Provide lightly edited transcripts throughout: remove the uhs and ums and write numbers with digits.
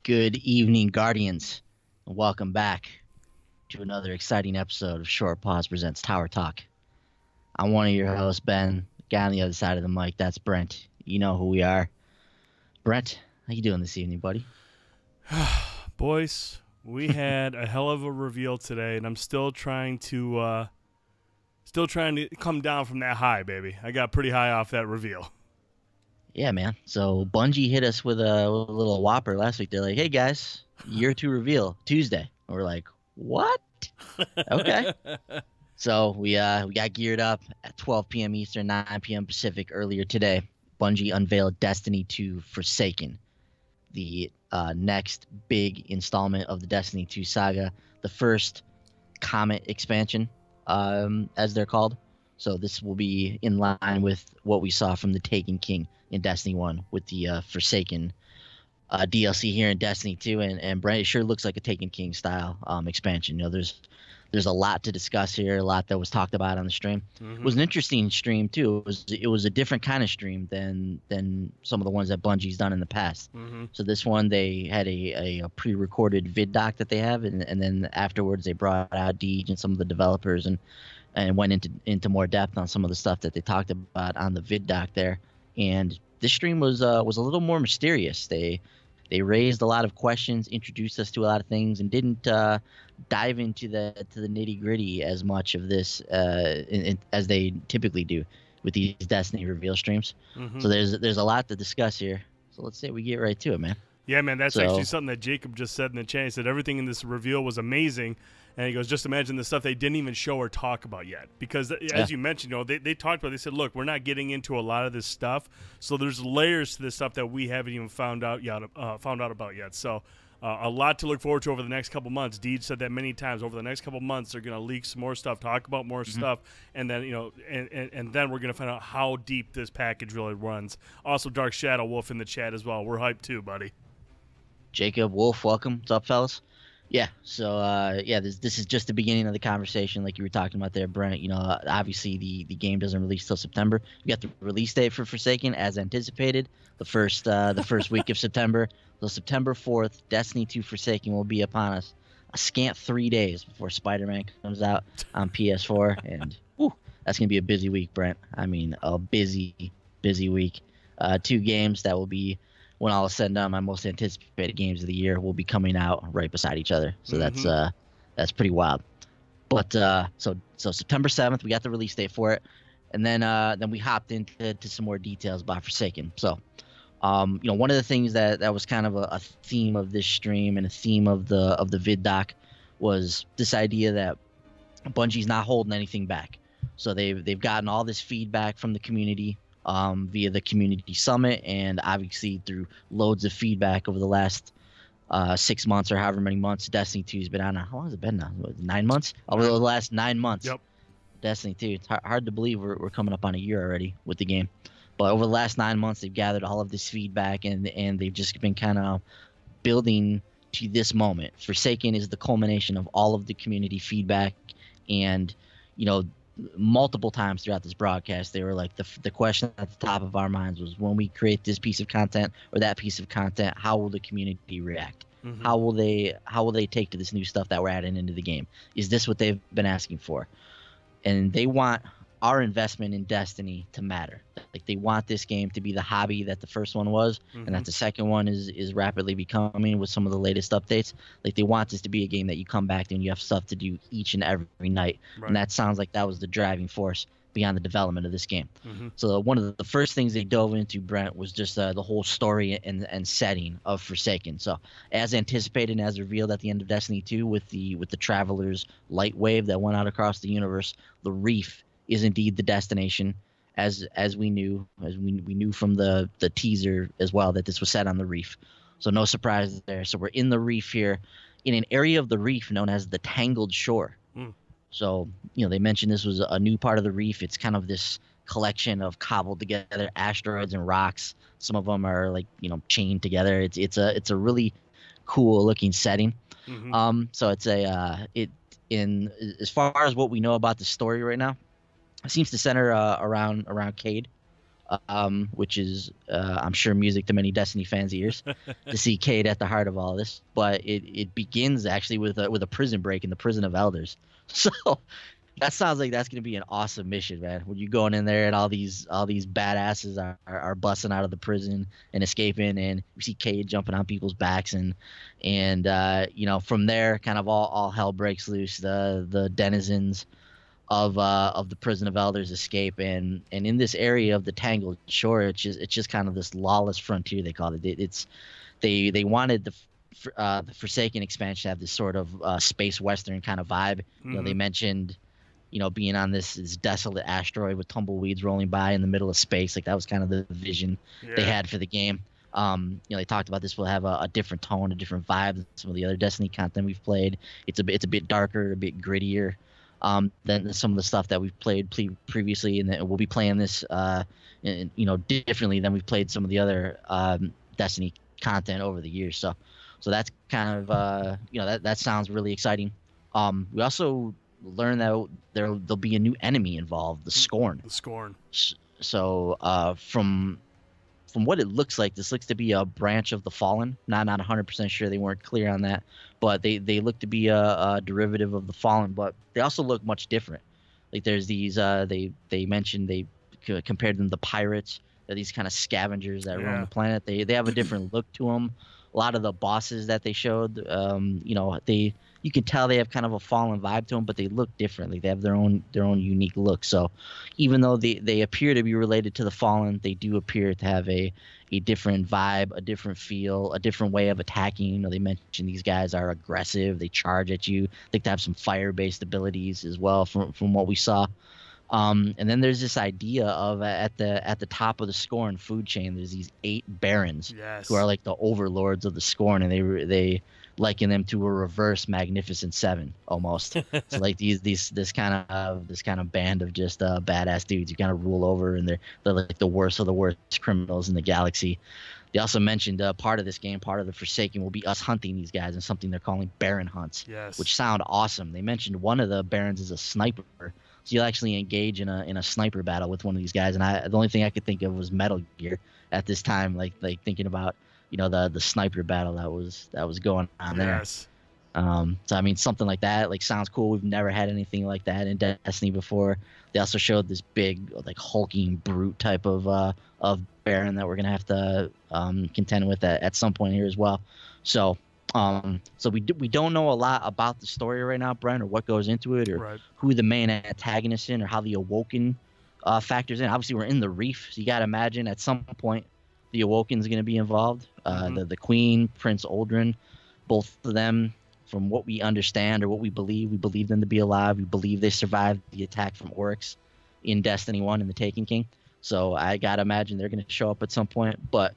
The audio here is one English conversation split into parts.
Good evening, Guardians, and welcome back to another exciting episode of Short Pause Presents Tower Talk. I'm one of your hosts, Ben. The guy on the other side of the mic, that's Brent. You know who we are. Brent, how you doing this evening, buddy? Boys, we had a hell of a reveal today, and I'm still trying to come down from that high, baby. I got pretty high off that reveal. Yeah, man. So Bungie hit us with a little whopper last week. They're like, "Hey guys, year two reveal Tuesday." And we're like, "What?" Okay. So we got geared up at 12 p.m. Eastern, 9 p.m. Pacific earlier today. Bungie unveiled Destiny 2 Forsaken, the next big installment of the Destiny 2 saga, the first Comet expansion, as they're called. So this will be in line with what we saw from the Taken King in Destiny 1 with the Forsaken DLC here in Destiny 2, and Brent, it sure looks like a Taken King style expansion. You know, there's a lot to discuss here, a lot that was talked about on the stream. It was an interesting stream too. It was a different kind of stream than some of the ones that Bungie's done in the past. So this one, they had a pre-recorded vid doc that they have, and then afterwards they brought out Deej and some of the developers and went into more depth on some of the stuff that they talked about on the vid doc there. And this stream was a little more mysterious. They raised a lot of questions, introduced us to a lot of things, and didn't dive into the nitty gritty as much of this as they typically do with these Destiny reveal streams. So there's a lot to discuss here. So let's say we get right to it, man. Yeah, man, that's actually something that Jacob just said in the chat. He said everything in this reveal was amazing. And he goes, just imagine the stuff they didn't even show or talk about yet. Because, as you mentioned, you know, they talked about it. They said, look, we're not getting into a lot of this stuff. So there's layers to this stuff that we haven't even found out about yet. So a lot to look forward to over the next couple months. Deej said that many times. Over the next couple months, they're going to leak some more stuff, talk about more stuff. And then, you know, and then we're going to find out how deep this package really runs. Also, Dark Shadow Wolf in the chat as well. We're hyped too, buddy. Jacob, Wolf, welcome. What's up, fellas? Yeah, so this is just the beginning of the conversation, like you were talking about there, Brent. You know, obviously the game doesn't release till September. We got the release date for Forsaken as anticipated, the first week of September. So September 4th, Destiny 2 Forsaken will be upon us. A scant 3 days before Spider-Man comes out on PS4, and that's gonna be a busy week, Brent. I mean, a busy week. 2 games that will be, when all is said and done, my most anticipated games of the year will be coming out right beside each other. So that's pretty wild. But so September 7th, we got the release date for it, and then we hopped into some more details about Forsaken. So you know, one of the things that was kind of a theme of this stream and a theme of the vid doc was this idea that Bungie's not holding anything back. So they've gotten all this feedback from the community via the community summit, and obviously through loads of feedback over the last 6 months or however many months Destiny 2 has been on. How long has it been now? 9 months? Over the last 9 months. Yep. Destiny 2. It's hard to believe we're coming up on a year already with the game. But over the last 9 months, they've gathered all of this feedback, and they've just been kind of building to this moment. Forsaken is the culmination of all of the community feedback, and you know, multiple times throughout this broadcast, they were like, the question at the top of our minds was, when we create this piece of content or that piece of content, how will the community react? How will they take to this new stuff that we're adding into the game? Is this what they've been asking for? And they want our investment in Destiny to matter. Like, they want this game to be the hobby that the first one was, and that the second one is rapidly becoming with some of the latest updates. Like, they want this to be a game that you come back to and you have stuff to do each and every night. Right. And that sounds like that was the driving force beyond the development of this game. So one of the first things they dove into, Brent, was just the whole story and setting of Forsaken. So as anticipated and as revealed at the end of Destiny 2 with the Traveler's light wave that went out across the universe, the Reef is indeed the destination, as we knew from the teaser as well, that this was set on the Reef. So no surprise there. So we're in the Reef here, in an area of the Reef known as the Tangled Shore. So, you know, they mentioned this was a new part of the Reef. It's kind of this collection of cobbled together asteroids and rocks. Some of them are, like, you know, chained together. It's a really cool looking setting. So it's in as far as what we know about the story right now, it seems to center around Cade. which is I'm sure music to many Destiny fans' ears to see Cade at the heart of all this. But it begins actually with a prison break in the Prison of Elders. So that sounds like that's gonna be an awesome mission, man. When you going in there and all these badasses are busting out of the prison and escaping, and you see Cade jumping on people's backs, and from there, kind of all hell breaks loose. The denizens of the Prison of Elders escape, and in this area of the Tangled Shore, it's just kind of this lawless frontier, they call it. They wanted the Forsaken expansion to have this sort of space western kind of vibe. They mentioned being on this desolate asteroid with tumbleweeds rolling by in the middle of space. Like that was kind of the vision they had for the game. They talked about this will have a different tone, a different vibe than some of the other Destiny content we've played. It's a bit darker, a bit grittier than some of the stuff that we've played previously, and we'll be playing this differently than we've played some of the other Destiny content over the years. So that's kind of that sounds really exciting. We also learn that there'll be a new enemy involved, the Scorn. The Scorn. So from what it looks like, this looks to be a branch of the Fallen. Not 100% sure, they weren't clear on that, but they look to be a derivative of the Fallen. But they also look much different. Like there's these they mentioned they compared them to pirates. They're these kind of scavengers that roam the planet. They have a different look to them. A lot of the bosses that they showed, you can tell they have kind of a Fallen vibe to them, but they look differently. They have their own unique look. So even though they appear to be related to the Fallen, they do appear to have a different vibe, a different feel, a different way of attacking. They mentioned these guys are aggressive. They charge at you. I think they have some fire-based abilities as well from what we saw. And then there's this idea of at the top of the Scorn food chain, there's these 8 barons who are like the overlords of the Scorn, and they liken them to a reverse Magnificent Seven almost. So like this kind of band of just badass dudes you kind of rule over, and they're like the worst of the worst criminals in the galaxy. They also mentioned part of this game, part of the Forsaken, will be us hunting these guys in something they're calling Baron hunts, which sound awesome. They mentioned one of the barons is a sniper. So you'll actually engage in a sniper battle with one of these guys, and the only thing I could think of was Metal Gear at this time, like thinking about the sniper battle that was going on there. So I mean something like that sounds cool. We've never had anything like that in Destiny before. They also showed this big hulking brute type of Baron that we're gonna have to contend with at some point here as well. So we don't know a lot about the story right now, Brent, or what goes into it, or who the main antagonist is, or how the Awoken factors in. Obviously, we're in the Reef, so you got to imagine at some point the Awoken's going to be involved. The Queen, Prince Aldrin, both of them, from what we understand or what we believe them to be alive. We believe they survived the attack from Oryx in Destiny 1 and the Taken King. So I got to imagine they're going to show up at some point, but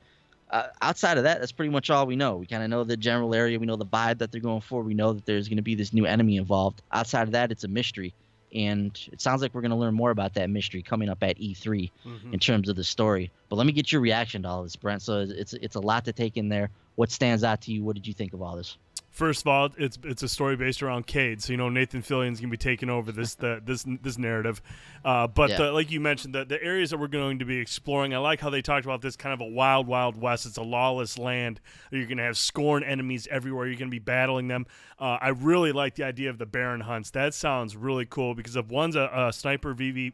outside of that, that's pretty much all we know. We kind of know the general area. We know the vibe that they're going for. We know that there's going to be this new enemy involved. Outside of that, it's a mystery. And it sounds like we're going to learn more about that mystery coming up at E3 in terms of the story. But let me get your reaction to all this, Brent. So it's a lot to take in there. What stands out to you? What did you think of all this? First of all, it's a story based around Cade, so Nathan Fillion's gonna be taking over this narrative. Like you mentioned, the areas that we're going to be exploring, I like how they talked about this kind of a wild, wild west. It's a lawless land. You're gonna have Scorn enemies everywhere. You're gonna be battling them. I really like the idea of the Baron hunts. That sounds really cool because if one's a sniper PB,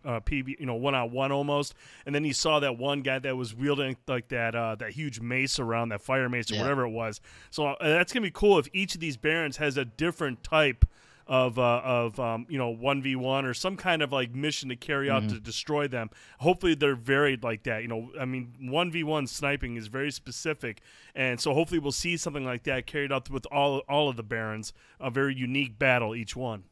one-on-one almost, and then you saw that one guy that was wielding like that huge mace around, that fire mace or whatever it was. So that's gonna be cool if each of these barons has a different type of 1v1 or some kind of mission to carry out to destroy them. Hopefully they're varied like that. 1v1 sniping is very specific, and so hopefully we'll see something like that carried out with all of the barons, a very unique battle each one.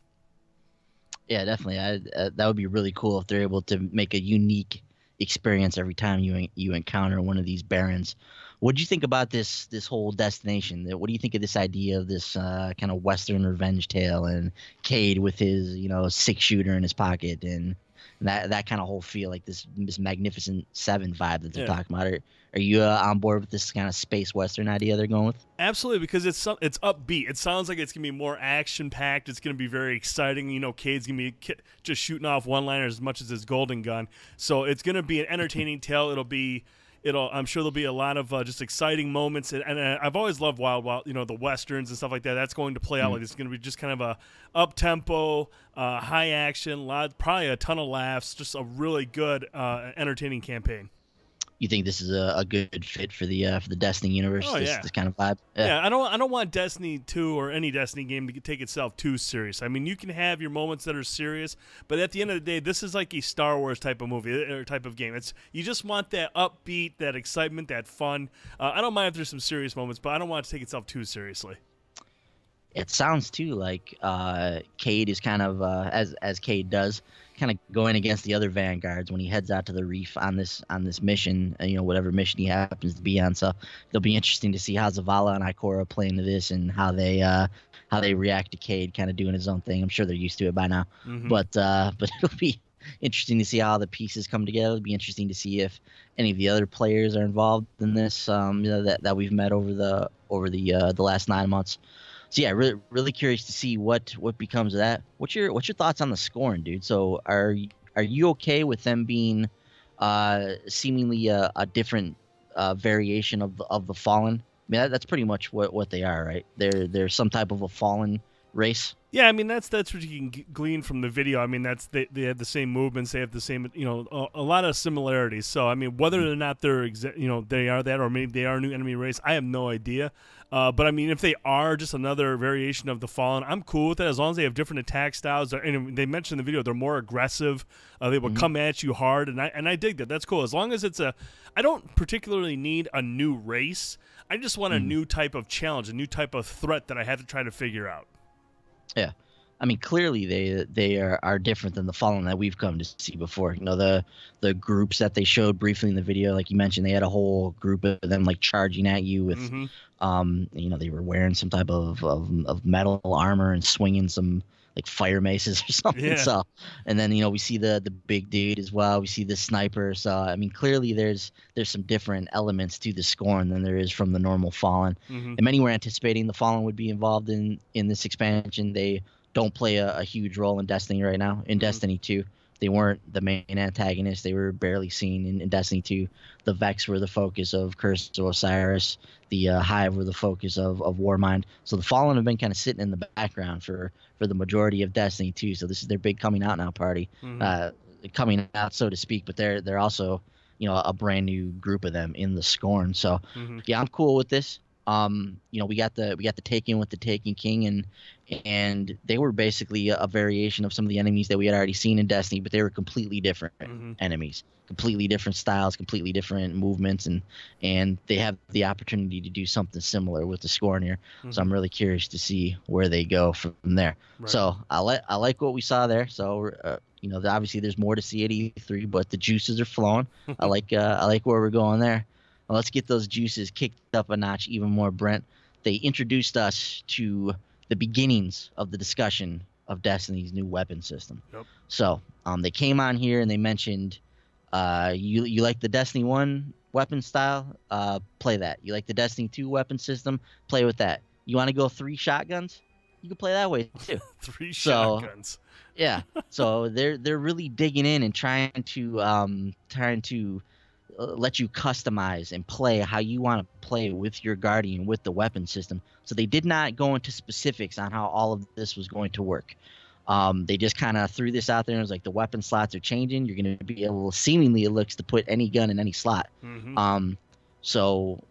Yeah, definitely. That would be really cool if they're able to make a unique experience every time you encounter one of these barons. What do you think about this whole destination? What do you think of this idea of this kind of Western revenge tale and Cade with his 6-shooter in his pocket and that kind of whole feel, like this Magnificent Seven vibe that they're talking about? Are you on board with this kind of space Western idea they're going with? Absolutely, because it's upbeat. It sounds like it's gonna be more action packed. It's gonna be very exciting. Cade's gonna be just shooting off one-liners as much as his golden gun. So it's gonna be an entertaining tale. I'm sure there'll be a lot of just exciting moments, and I've always loved Wild, the westerns and stuff like that. That's going to play out like it's going to be just kind of a up tempo, high action, probably a ton of laughs, just a really good, entertaining campaign. You think this is a good fit for the Destiny universe? Oh, this kind of vibe. Yeah, I don't want Destiny 2 or any Destiny game to take itself too serious. I mean, you can have your moments that are serious, but at the end of the day, this is like a Star Wars type of movie or type of game. You just want that upbeat, that excitement, that fun. I don't mind if there's some serious moments, but I don't want it to take itself too seriously. It sounds too like Cade is kind of as Cade does, kind of going against the other vanguards when he heads out to the reef on this mission, whatever mission he happens to be on. So it'll be interesting to see how Zavala and Ikora play into this and how they react to Cade kind of doing his own thing. I'm sure they're used to it by now, but it'll be interesting to see how the pieces come together. It'll be interesting to see if any of the other players are involved in this that we've met over the last 9 months. So yeah, really curious to see what becomes of that. What's your thoughts on the Scorn, dude? So are you okay with them being seemingly a different variation of the Fallen? I mean, that's pretty much what they are, right? They're some type of a Fallen race. Yeah, I mean that's what you can glean from the video. I mean they have the same movements, they have the same a lot of similarities. So I mean whether or not they're they are that, or maybe they are a new enemy race, I have no idea. But I mean if they are just another variation of the Fallen, I'm cool with that as long as they have different attack styles. And they mentioned in the video they're more aggressive. They will come at you hard, and I dig that. That's cool as long as I don't particularly need a new race. I just want a new type of challenge, a new type of threat that I have to try to figure out. Yeah, I mean clearly they are different than the Fallen that we've come to see before. The groups that they showed briefly in the video, like you mentioned, they had a whole group of them like charging at you with, they were wearing some type of metal armor and swinging some like fire maces or something. Yeah. So, and then we see the big dude as well. We see the sniper. So I mean clearly there's some different elements to the Scorn than there is from the normal Fallen. And many were anticipating the Fallen would be involved in this expansion. They don't play a huge role in Destiny right now. In Destiny 2, they weren't the main antagonist. They were barely seen in Destiny 2. The Vex were the focus of Curse of Osiris. The Hive were the focus of Warmind. So the Fallen have been kind of sitting in the background for the majority of Destiny 2. So this is their big coming out now party, coming out so to speak. But they're also a brand new group of them in the Scorn. So yeah, I'm cool with this. We got the Taken with the Taken King, and they were basically a variation of some of the enemies that we had already seen in Destiny, but they were completely different enemies, completely different styles, completely different movements, and they have the opportunity to do something similar with the Scorn here. So I'm really curious to see where they go from there. Right. So I like what we saw there. So obviously there's more to see at E3, but the juices are flowing. I like where we're going there. Well, let's get those juices kicked up a notch even more, Brent. They introduced us to the beginnings of the discussion of Destiny's new weapon system. Yep. So they came on here and they mentioned you like the Destiny 1 weapon style? Play that. You like the Destiny 2 weapon system? Play with that. You want to go 3 shotguns? You can play that way too. 3 shotguns. Yeah. So they're really digging in and trying to let you customize and play how you want to play with your Guardian with the weapon system. So they did not go into specifics on how all of this was going to work. They just kind of threw this out there and was like, the weapon slots are changing. You're going to be able, seemingly it looks, to put any gun in any slot. So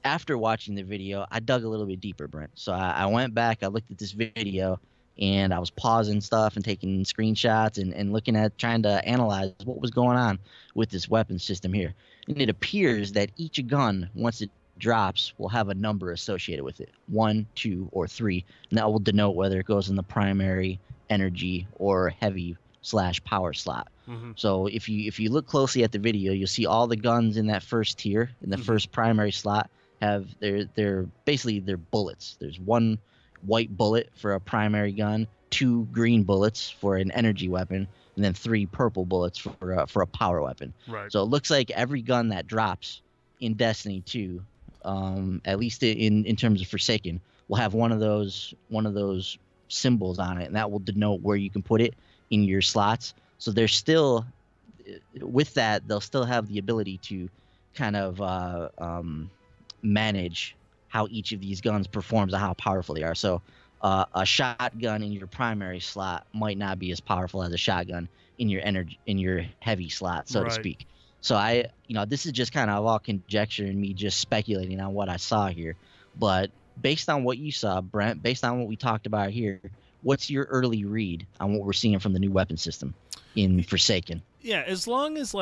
after watching the video, I dug a little bit deeper, Brent. So I went back, I looked at this video, and I was pausing stuff and taking screenshots and looking at, trying to analyze what was going on with this weapon system here. And it appears that each gun, once it drops, will have a number associated with it, 1, 2, or 3, and that will denote whether it goes in the primary, energy, or heavy /power slot. So if you look closely at the video, you'll see all the guns in that first tier, in the first primary slot, have they're basically they're bullets. There's one white bullet for a primary gun, 2 green bullets for an energy weapon, and then 3 purple bullets for a power weapon. Right. So it looks like every gun that drops in Destiny 2, at least in terms of Forsaken, will have one of those symbols on it, and that will denote where you can put it in your slots. So they're still, with that, they'll still have the ability to kind of manage how each of these guns performs and how powerful they are. So a shotgun in your primary slot might not be as powerful as a shotgun in your heavy slot, so to speak. So this is just kind of all conjecture and me just speculating on what I saw here. But based on what you saw, Brent, based on what we talked about here, what's your early read on what we're seeing from the new weapon system in Forsaken? Yeah, as long as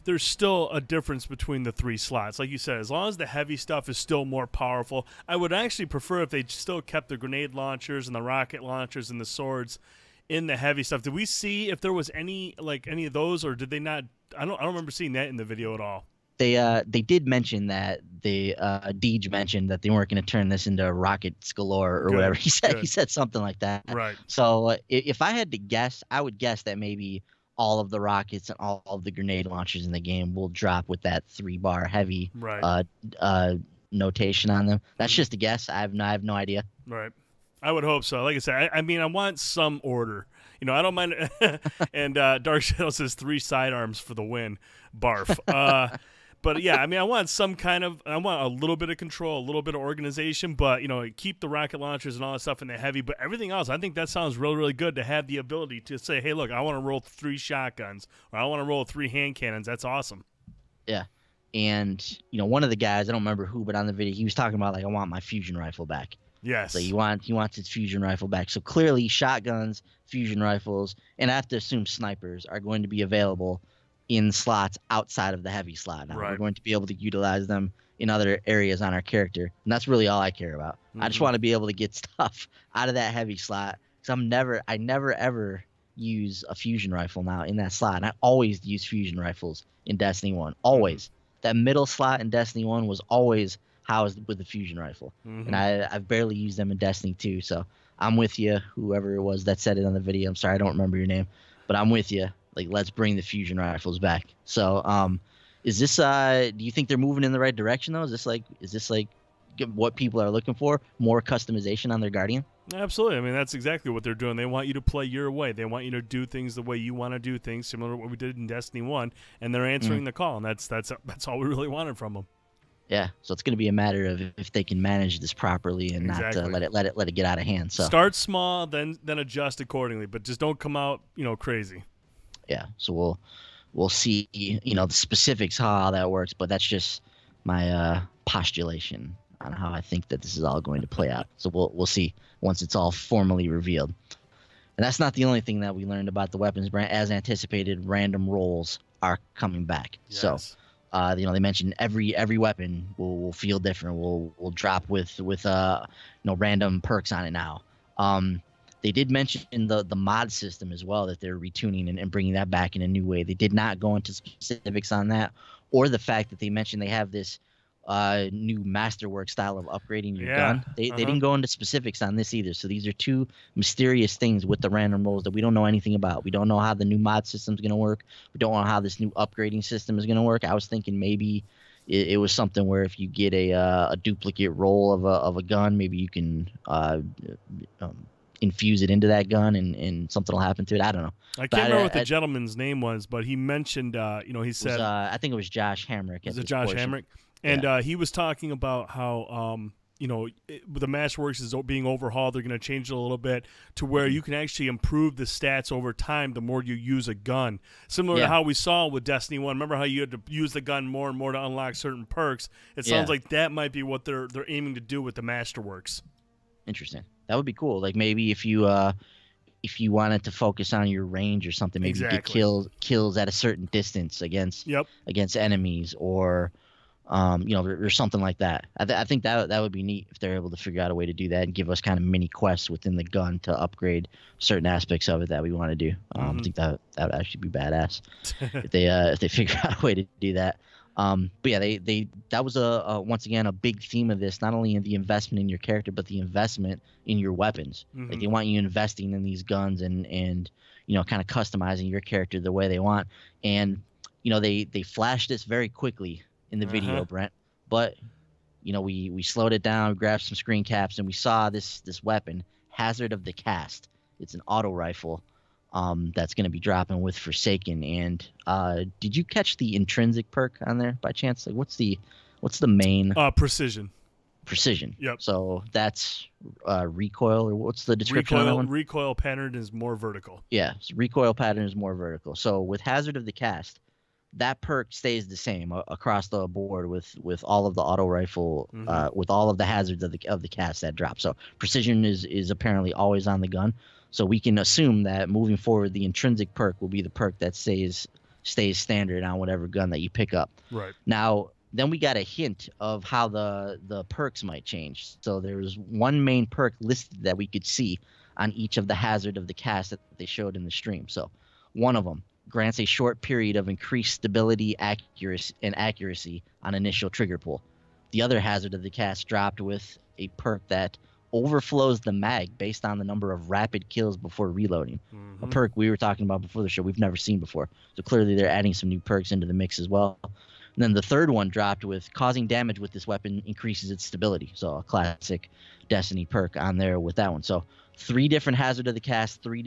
there's still a difference between the 3 slots, like you said, as long as the heavy stuff is still more powerful, I would actually prefer if they still kept the grenade launchers and the rocket launchers and the swords in the heavy stuff. Did we see if there was any of those, or did they not? I don't remember seeing that in the video at all. They did mention that Deej mentioned that they weren't going to turn this into rockets galore or whatever he said. Good. He said something like that. Right. So if I had to guess, I would guess that maybe all of the rockets and all of the grenade launchers in the game will drop with that 3-bar heavy notation on them. That's just a guess. I have no idea. Right. I would hope so. Like I said, I mean, I want some order. I don't mind. And Dark Shadow says 3 sidearms for the win. Barf. But yeah, I mean, I want a little bit of control, a little bit of organization, but keep the rocket launchers and all that stuff in the heavy. But everything else, I think that sounds really, really good to have the ability to say, hey, look, I want to roll 3 shotguns, or I want to roll 3 hand cannons. That's awesome. Yeah. And one of the guys, I don't remember who, but on the video, he was talking about I want my fusion rifle back. Yes. So he wants his fusion rifle back. So clearly, shotguns, fusion rifles, and I have to assume snipers are going to be available in slots outside of the heavy slot. Now we're going to be able to utilize them in other areas on our character, and that's really all I care about. I just want to be able to get stuff out of that heavy slot, because I never ever use a fusion rifle now in that slot, and I always use fusion rifles in Destiny 1. Always. That middle slot in Destiny 1 was always housed with the fusion rifle, and I've barely used them in Destiny 2. So I'm with you, whoever it was that said it on the video. I'm sorry, I don't remember your name, but I'm with you. Let's bring the fusion rifles back. So is this do you think they're moving in the right direction though? Is this what people are looking for? More customization on their Guardian? Absolutely. I mean, that's exactly what they're doing. They want you to play your way. They want you to do things the way you want to do things, similar to what we did in Destiny 1, and they're answering the call, and that's all we really wanted from them. Yeah, so it's going to be a matter of if they can manage this properly and not let it get out of hand. So start small, then adjust accordingly, but just don't come out crazy. Yeah, so we'll see the specifics how that works, but that's just my postulation on how I think that this is all going to play out. So we'll see once it's all formally revealed. And that's not the only thing that we learned about the weapons, Brent. As anticipated, random rolls are coming back. Yes. So they mentioned every weapon will feel different. Will drop with random perks on it now. They did mention in the mod system as well that they're retuning and bringing that back in a new way. They did not go into specifics on that, or the fact that they mentioned they have this new masterwork style of upgrading your gun. They didn't go into specifics on this either. So these are 2 mysterious things with the random rolls that we don't know anything about. We don't know how the new mod system is going to work. We don't know how this new upgrading system is going to work. I was thinking maybe it was something where if you get a duplicate roll of a gun, maybe you can infuse it into that gun and something will happen to it. I don't know. I can't remember what the gentleman's name was, but he mentioned, he said, I think it was Josh Hamrick. Was it Josh Hamrick? And he was talking about how, the Masterworks is being overhauled. They're going to change it a little bit to where you can actually improve the stats over time the more you use a gun. Similar to how we saw with Destiny 1. Remember how you had to use the gun more and more to unlock certain perks? It sounds like that might be what they're aiming to do with the Masterworks. Interesting. That would be cool. Like maybe if you wanted to focus on your range or something, maybe you get kills at a certain distance against enemies, or or something like that. I think that would be neat if they're able to figure out a way to do that and give us kind of mini quests within the gun to upgrade certain aspects of it that we want to do. I think that would actually be badass if they figure out a way to do that. But yeah, they that was a once again a big theme of this, not only in the investment in your character, but the investment in your weapons. Like they want you investing in these guns and kind of customizing your character the way they want. And they flashed this very quickly in the video, Brent. But we slowed it down, grabbed some screen caps, and we saw this weapon, Hazard of the Cast. It's an auto rifle that's going to be dropping with Forsaken. And did you catch the intrinsic perk on there by chance? Like, what's the main? Precision. Precision. Yep. So that's recoil, or what's the description on that one? Recoil pattern is more vertical. Yeah, so recoil pattern is more vertical. So with Hazard of the Cast, that perk stays the same across the board with all of the auto rifle, with all of the hazards of the cast that drop. So precision is apparently always on the gun. So we can assume that moving forward, the intrinsic perk will be the perk that stays standard on whatever gun that you pick up. Right. Now, then we got a hint of how the perks might change. So there was one main perk listed that we could see on each of the hazard of the cast that they showed in the stream. So one of them grants a short period of increased stability, accuracy on initial trigger pull. The other hazard of the cast dropped with a perk that overflows the mag based on the number of rapid kills before reloading. A perk we were talking about before the show we've never seen before. So clearly they're adding some new perks into the mix as well. And then the third one dropped with causing damage with this weapon increases its stability. So a classic Destiny perk on there with that one. So 3 different hazard of the cast, 3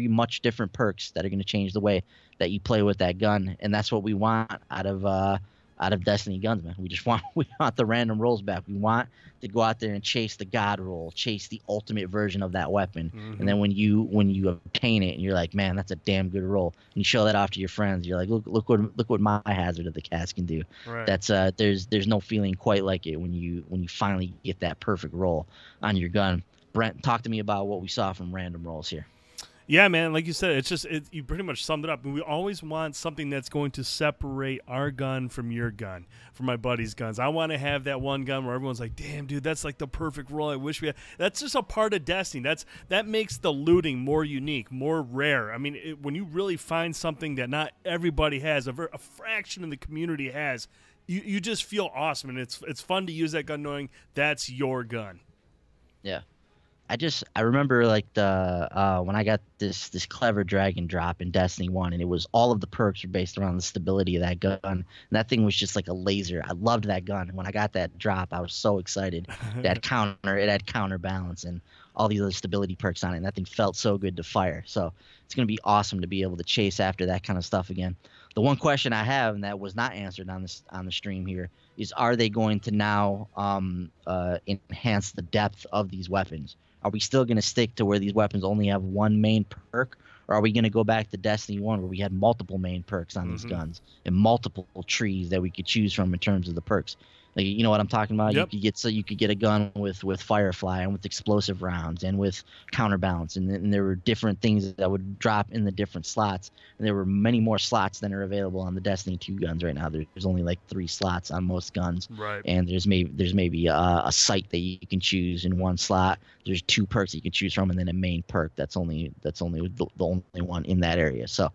much different perks that are going to change the way that you play with that gun, and that's what we want out of Destiny guns, man. We want the random rolls back. We want to go out there and chase the god roll, chase the ultimate version of that weapon, and then when you obtain it and you're like, man, that's a damn good roll, and you show that off to your friends, you're like, look what my hazard of the cast can do. Right. That's there's no feeling quite like it when you finally get that perfect roll on your gun. Brent, talk to me about what we saw from random rolls here. Yeah, man, like you said, you pretty much summed it up. And we always want something that's going to separate our gun from your gun, from my buddy's guns. I want to have that one gun where everyone's like, damn, dude, that's like the perfect roll. I wish we had. That's just a part of Destiny. That makes the looting more unique, more rare. I mean, when you really find something that not everybody has, a fraction of the community has, you just feel awesome. And it's fun to use that gun knowing that's your gun. Yeah. I remember like when I got this clever dragon drop in Destiny 1, and it was all of the perks were based around the stability of that gun. And that thing was just like a laser. I loved that gun. When I got that drop, I was so excited. It had counterbalance and all these other stability perks on it, and that thing felt so good to fire. So it's gonna be awesome to be able to chase after that kind of stuff again. The one question I have, and that was not answered on the stream here, is are they going to now enhance the depth of these weapons? Are we still going to stick to where these weapons only have one main perk, or are we going to go back to Destiny 1 where we had multiple main perks on these guns and multiple trees that we could choose from in terms of the perks? Like, you know what I'm talking about? Yep. You could get a gun with Firefly and with explosive rounds and with counterbalance, and there were different things that would drop in the different slots. And there were many more slots than are available on the Destiny 2 guns right now. There's only like 3 slots on most guns, right? And there's maybe a sight that you can choose in one slot. There's 2 perks that you can choose from, and then a main perk that's only the only one in that area. So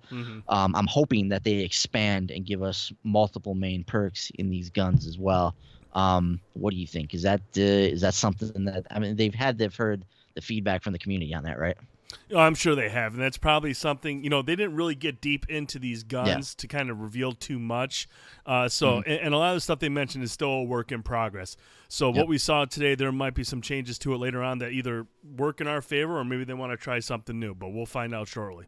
I'm hoping that they expand and give us multiple main perks in these guns as well. What do you think? Is that something that, I mean, they've heard the feedback from the community on that, right? Oh, I'm sure they have, and that's probably something, they didn't really get deep into these guns to kind of reveal too much. And a lot of the stuff they mentioned is still a work in progress. So what we saw today, there might be some changes to it later on that either work in our favor or maybe they want to try something new, but we'll find out shortly.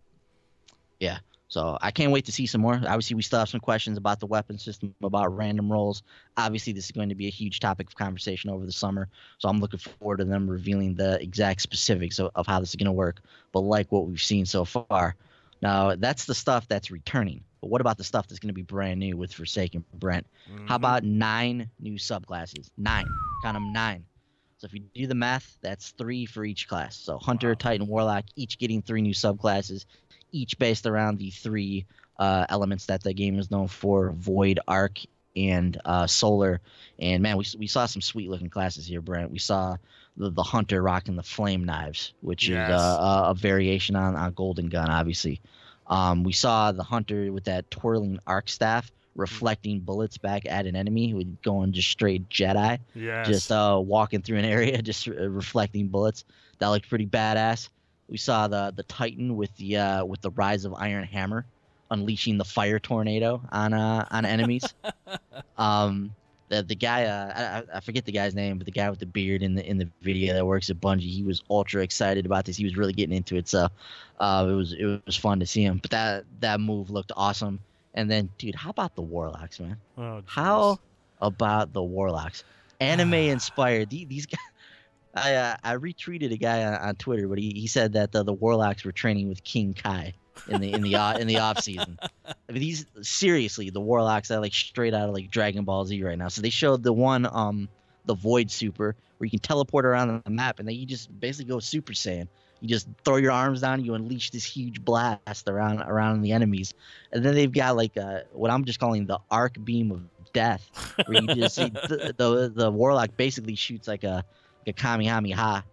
Yeah. So I can't wait to see some more. Obviously, we still have some questions about the weapon system, about random rolls. Obviously, this is going to be a huge topic of conversation over the summer. So I'm looking forward to them revealing the exact specifics of how this is going to work. But like what we've seen so far, now that's the stuff that's returning. But what about the stuff that's going to be brand new with Forsaken, Brent? How about 9 new subclasses? 9. Count them 9. So if you do the math, that's 3 for each class. So Hunter, Titan, Warlock, each getting 3 new subclasses, each based around the 3 elements that the game is known for: Void, Arc, and solar. And man, we saw some sweet looking classes here, Brent. We saw the hunter rocking the flame knives, which is a variation on golden gun, obviously. We saw the hunter with that twirling arc staff reflecting bullets back at an enemy, with going just straight Jedi. Yes. Just walking through an area, just reflecting bullets. That looked pretty badass. We saw the Titan with the rise of Iron Hammer, unleashing the fire tornado on enemies. The guy, I forget the guy's name, but the guy with the beard in the video that works at Bungie, he was ultra excited about this. He was really getting into it, so it was fun to see him. But that move looked awesome. And then, dude, how about the Warlocks, man? Oh, how about the Warlocks? Anime inspired. These guys. I retweeted a guy on Twitter, but he said that the Warlocks were training with King Kai in the off season. I mean, seriously, the Warlocks are like straight out of like Dragon Ball Z right now. So they showed the one the Void Super where you can teleport around the map, and then you just basically go Super Saiyan. You just throw your arms down, you unleash this huge blast around the enemies, and then they've got like what I'm just calling the Arc Beam of Death, where you just see the Warlock basically shoots like a Kamehameha,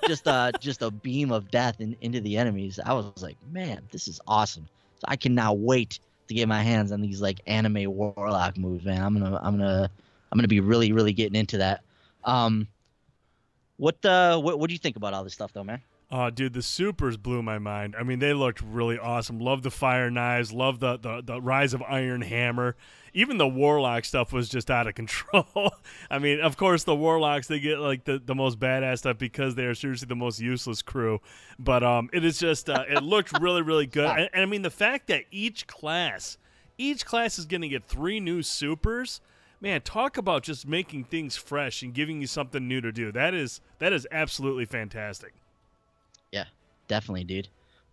just a beam of death into the enemies. I was like, man, this is awesome. So I cannot wait to get my hands on these like anime Warlock moves, man. I'm gonna be really, really getting into that. What do you think about all this stuff though, man? Oh, dude, the supers blew my mind. I mean, they looked really awesome. Love the fire knives. Love the rise of Iron Hammer. Even the Warlock stuff was just out of control. I mean, of course, the Warlocks, they get like the most badass stuff because they are seriously the most useless crew. But it is just it looked really, really good. And I mean, the fact that each class is going to get 3 new supers. Man, talk about just making things fresh and giving you something new to do. That is absolutely fantastic. Yeah, definitely, dude.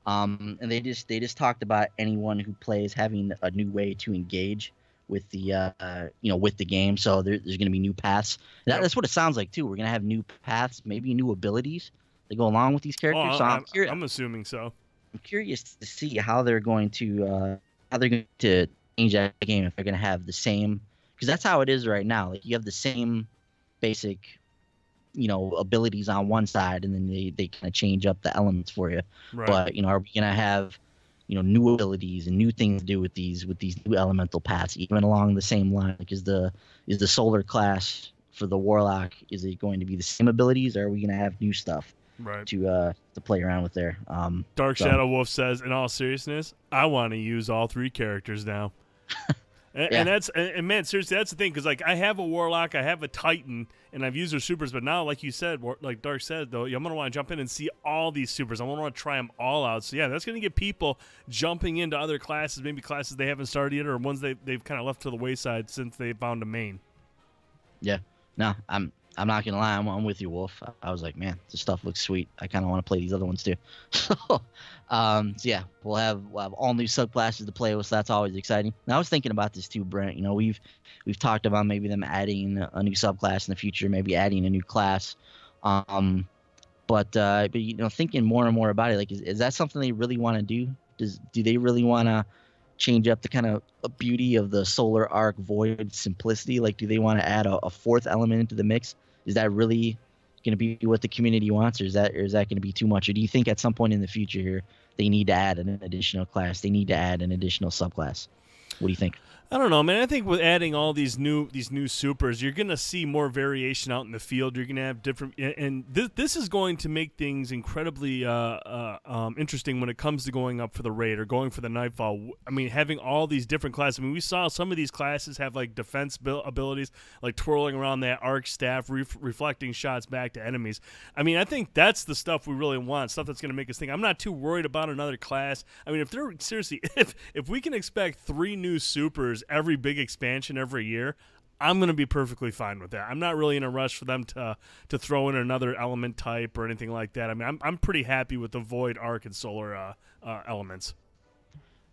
And they just talked about anyone who plays having a new way to engage with the with the game. So there's going to be new paths. That's what it sounds like too. We're going to have new paths, maybe new abilities that go along with these characters. Oh, I'm assuming so. I'm curious to see how they're going to change that game, if they're going to have the same, because that's how it is right now. Like you have the same basic abilities on one side, and then they kind of change up the elements for you. Right. But are we gonna have new abilities and new things to do with these new elemental paths, even along the same line? Like is the solar class for the Warlock, is it going to be the same abilities, or are we gonna have new stuff to play around with there? Dark Shadow Wolf says, in all seriousness, I want to use all 3 characters now. And man, seriously, that's the thing, because like I have a Warlock, I have a Titan, and I've used their supers, but now, like you said, like Dark said, though, I'm gonna want to jump in and see all these supers. I'm gonna want to try them all out. So yeah, that's gonna get people jumping into other classes, maybe classes they haven't started yet, or ones they've kind of left to the wayside since they found a main. Yeah, no, I'm not gonna lie, I'm with you, Wolf. I was like, man, this stuff looks sweet. I kind of want to play these other ones too. So yeah, we'll have all new subclasses to play with. So that's always exciting. And I was thinking about this too, Brent. We've talked about maybe them adding a new subclass in the future, maybe adding a new class. But thinking more and more about it, like, is that something they really want to do? Do they really want to change up the kind of beauty of the solar arc void simplicity? Like, do they want to add a 4th element into the mix? Is that really going to be what the community wants, or is that going to be too much? Or do you think at some point in the future here they need to add an additional class, they need to add an additional subclass? What do you think? I don't know, man. I think with adding all these new supers, you're going to see more variation out in the field. You're going to have different, and this is going to make things incredibly interesting when it comes to going up for the raid or going for the nightfall. I mean, having all these different classes. I mean, we saw some of these classes have like defense abilities, like twirling around that arc staff, reflecting shots back to enemies. I mean, I think that's the stuff we really want, stuff that's going to make us think. I'm not too worried about another class. I mean, if they're seriously, if we can expect 3 new supers every big expansion every year, I'm going to be perfectly fine with that. I'm not really in a rush for them to throw in another element type or anything like that. I mean, I'm pretty happy with the Void, Arc, and Solar elements.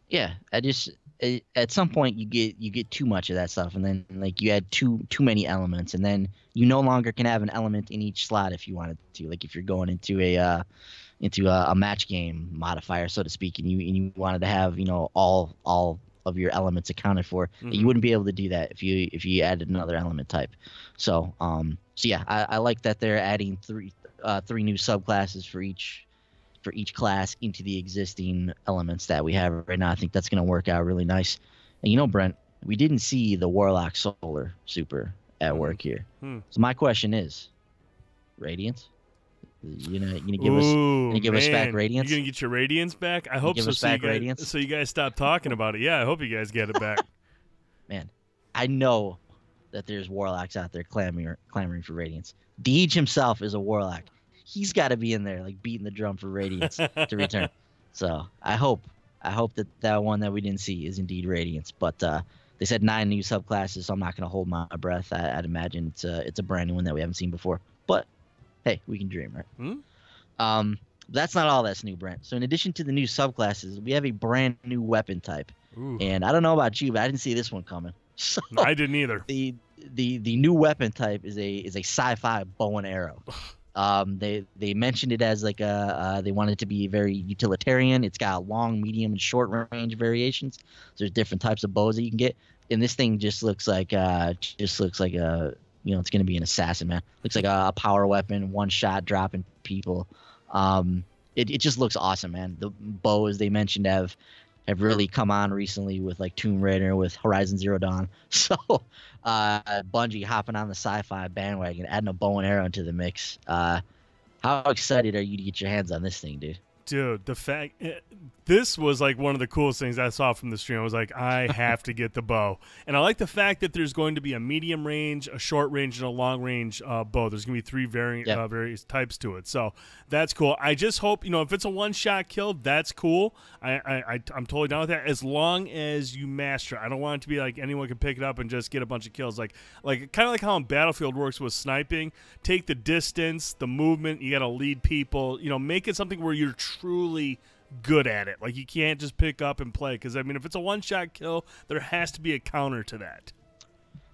Yeah, at some point you get too much of that stuff, and then like you add too many elements, and then you no longer can have an element in each slot if you wanted to. Like if you're going into a match game modifier, so to speak, and you wanted to have all of your elements accounted for. You wouldn't be able to do that if you added another element type. So yeah, I like that they're adding three new subclasses for each class into the existing elements that we have right now. I think that's going to work out really nice. And Brent, we didn't see the Warlock Solar super at work here. So my question is, Radiance? You gonna give us back Radiance? You gonna get your Radiance back? I hope so. So you guys stop talking about it. Yeah, I hope you guys get it back. Man, I know that there's Warlocks out there clamoring for Radiance. Deej himself is a Warlock. He's got to be in there, like beating the drum for Radiance to return. So I hope that one that we didn't see is indeed Radiance. But they said 9 new subclasses, so I'm not going to hold my breath. I'd imagine it's a brand new one that we haven't seen before. But hey, we can dream, right? That's not all that's new, Brent. So in addition to the new subclasses, we have a brand new weapon type. Ooh. And I don't know about you, but I didn't see this one coming. So I didn't either. The new weapon type is a sci-fi bow and arrow. They mentioned it as like they wanted it to be very utilitarian. It's got long, medium, and short range variations. So there's different types of bows that you can get. And this thing just looks like a it's going to be an assassin, man. Looks like a power weapon, one shot dropping people. It just looks awesome, man. The bows they mentioned have really come on recently with like Tomb Raider, with Horizon Zero Dawn. So Bungie hopping on the sci-fi bandwagon, adding a bow and arrow into the mix. How excited are you to get your hands on this thing, dude? Dude, this was like one of the coolest things I saw from the stream. I was like, I have to get the bow. And I like the fact that there's going to be a medium range, a short range, and a long range bow. There's going to be 3 various types to it. So that's cool. I just hope, if it's a one-shot kill, that's cool. I'm totally down with that, as long as you master it. I don't want it to be like anyone can pick it up and just get a bunch of kills. Like kind of like how in Battlefield works with sniping. Take the distance, the movement. You got to lead people. Make it something where you're truly good at it. Like, you can't just pick up and play, because if it's a one-shot kill, there has to be a counter to that.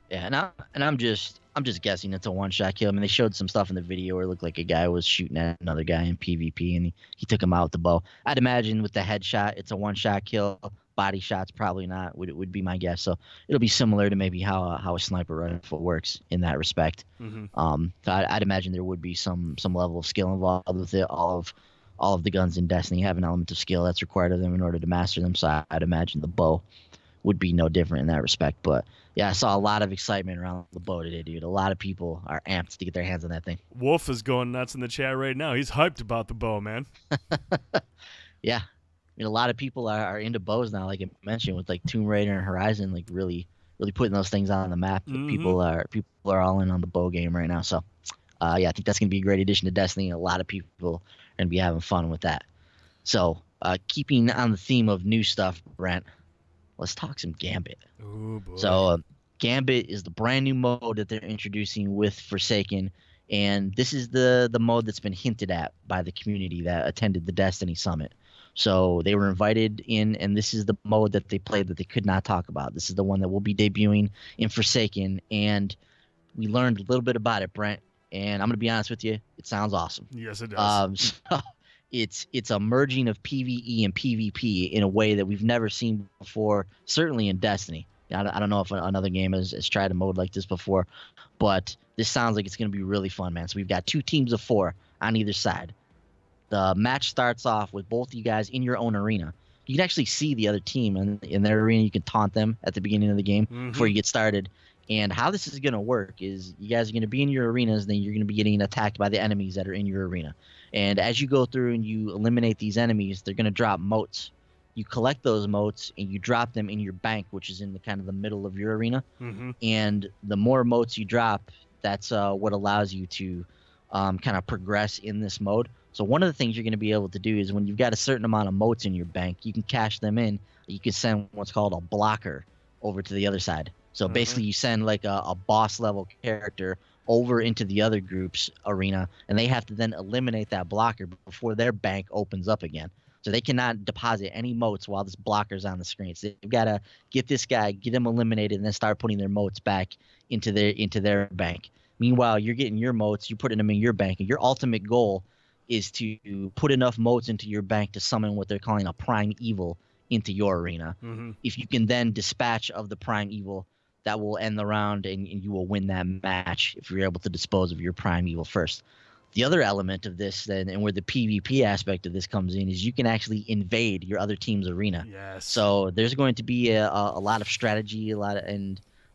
Yeah, and I'm just guessing it's a one-shot kill. I mean, they showed some stuff in the video where it looked like a guy was shooting at another guy in PvP, and he took him out with the bow. I'd imagine with the headshot, it's a one-shot kill. Body shots, probably not, would be my guess. So it'll be similar to maybe how a sniper rifle works in that respect. So I'd imagine there would be some level of skill involved with it. All of the guns in Destiny have an element of skill that's required of them in order to master them. So I'd imagine the bow would be no different in that respect. But yeah, I saw a lot of excitement around the bow today, dude. A lot of people are amped to get their hands on that thing. Wolf is going nuts in the chat right now. He's hyped about the bow, man. Yeah. A lot of people are into bows now, like I mentioned, with like Tomb Raider and Horizon, like really putting those things on the map. People are all in on the bow game right now. So yeah, I think that's going to be a great addition to Destiny. A lot of people are going to be having fun with that. So keeping on the theme of new stuff, Brent, let's talk some Gambit. Oh, boy. So Gambit is the brand new mode that they're introducing with Forsaken, and this is the mode that's been hinted at by the community that attended the Destiny Summit. So they were invited in, and this is the mode that they played that they could not talk about. This is the one that will be debuting in Forsaken, and we learned a little bit about it, Brent. And I'm going to be honest with you, it sounds awesome. Yes, it does. So it's a merging of PvE and PvP in a way that we've never seen before, certainly in Destiny. I don't know if another game has tried a mode like this before, but this sounds like it's going to be really fun, man. So we've got 2 teams of 4 on either side. The match starts off with both of you guys in your own arena. You can actually see the other team in their arena. You can taunt them at the beginning of the game before you get started. And how this is going to work is you guys are going to be in your arenas, and then you're going to be getting attacked by the enemies that are in your arena. And as you go through and you eliminate these enemies, they're going to drop motes. You collect those motes and you drop them in your bank, which is in the kind of the middle of your arena. And the more motes you drop, that's what allows you to kind of progress in this mode. So one of the things you're going to be able to do is when you've got a certain amount of motes in your bank, you can cash them in. You can send what's called a blocker over to the other side. So basically you send like a boss level character over into the other group's arena, and they have to then eliminate that blocker before their bank opens up again. So they cannot deposit any motes while this blocker's on the screen. So they've got to get this guy, get him eliminated, and then start putting their motes back into their bank. Meanwhile, you're getting your motes, you're putting them in your bank, and your ultimate goal is to put enough motes into your bank to summon what they're calling a prime evil into your arena. Mm-hmm. If you can then dispatch of the prime evil, that will end the round, and you will win that match if you're able to dispose of your prime evil first. The other element of this, then, and where the PvP aspect of this comes in, is you can actually invade your other team's arena. Yes. So there's going to be a lot of strategy, a lot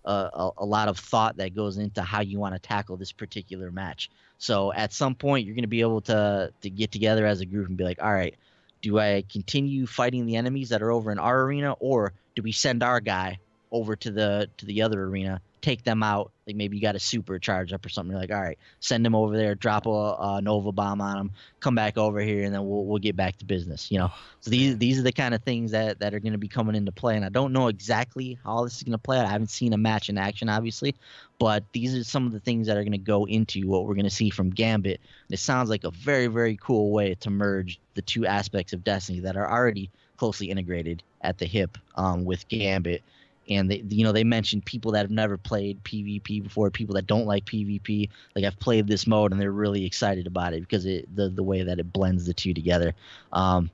of thought that goes into how you want to tackle this particular match. So at some point, you're going to be able to get together as a group and be like, all right, do I continue fighting the enemies that are over in our arena, or do we send our guy over to the other arena, take them out? Like maybe you got a super charge up or something. You're like, all right, send them over there, drop a Nova bomb on them, come back over here, and then we'll get back to business. You know, so these are the kind of things that are going to be coming into play. And I don't know exactly how this is going to play out. I haven't seen a match in action, obviously, but these are some of the things that are going to go into what we're going to see from Gambit. And it sounds like a very, very cool way to merge the two aspects of Destiny that are already closely integrated at the hip with Gambit. And they mentioned people that have never played PvP before, people that don't like PvP. Like, I've played this mode and they're really excited about it because the way that it blends the two together.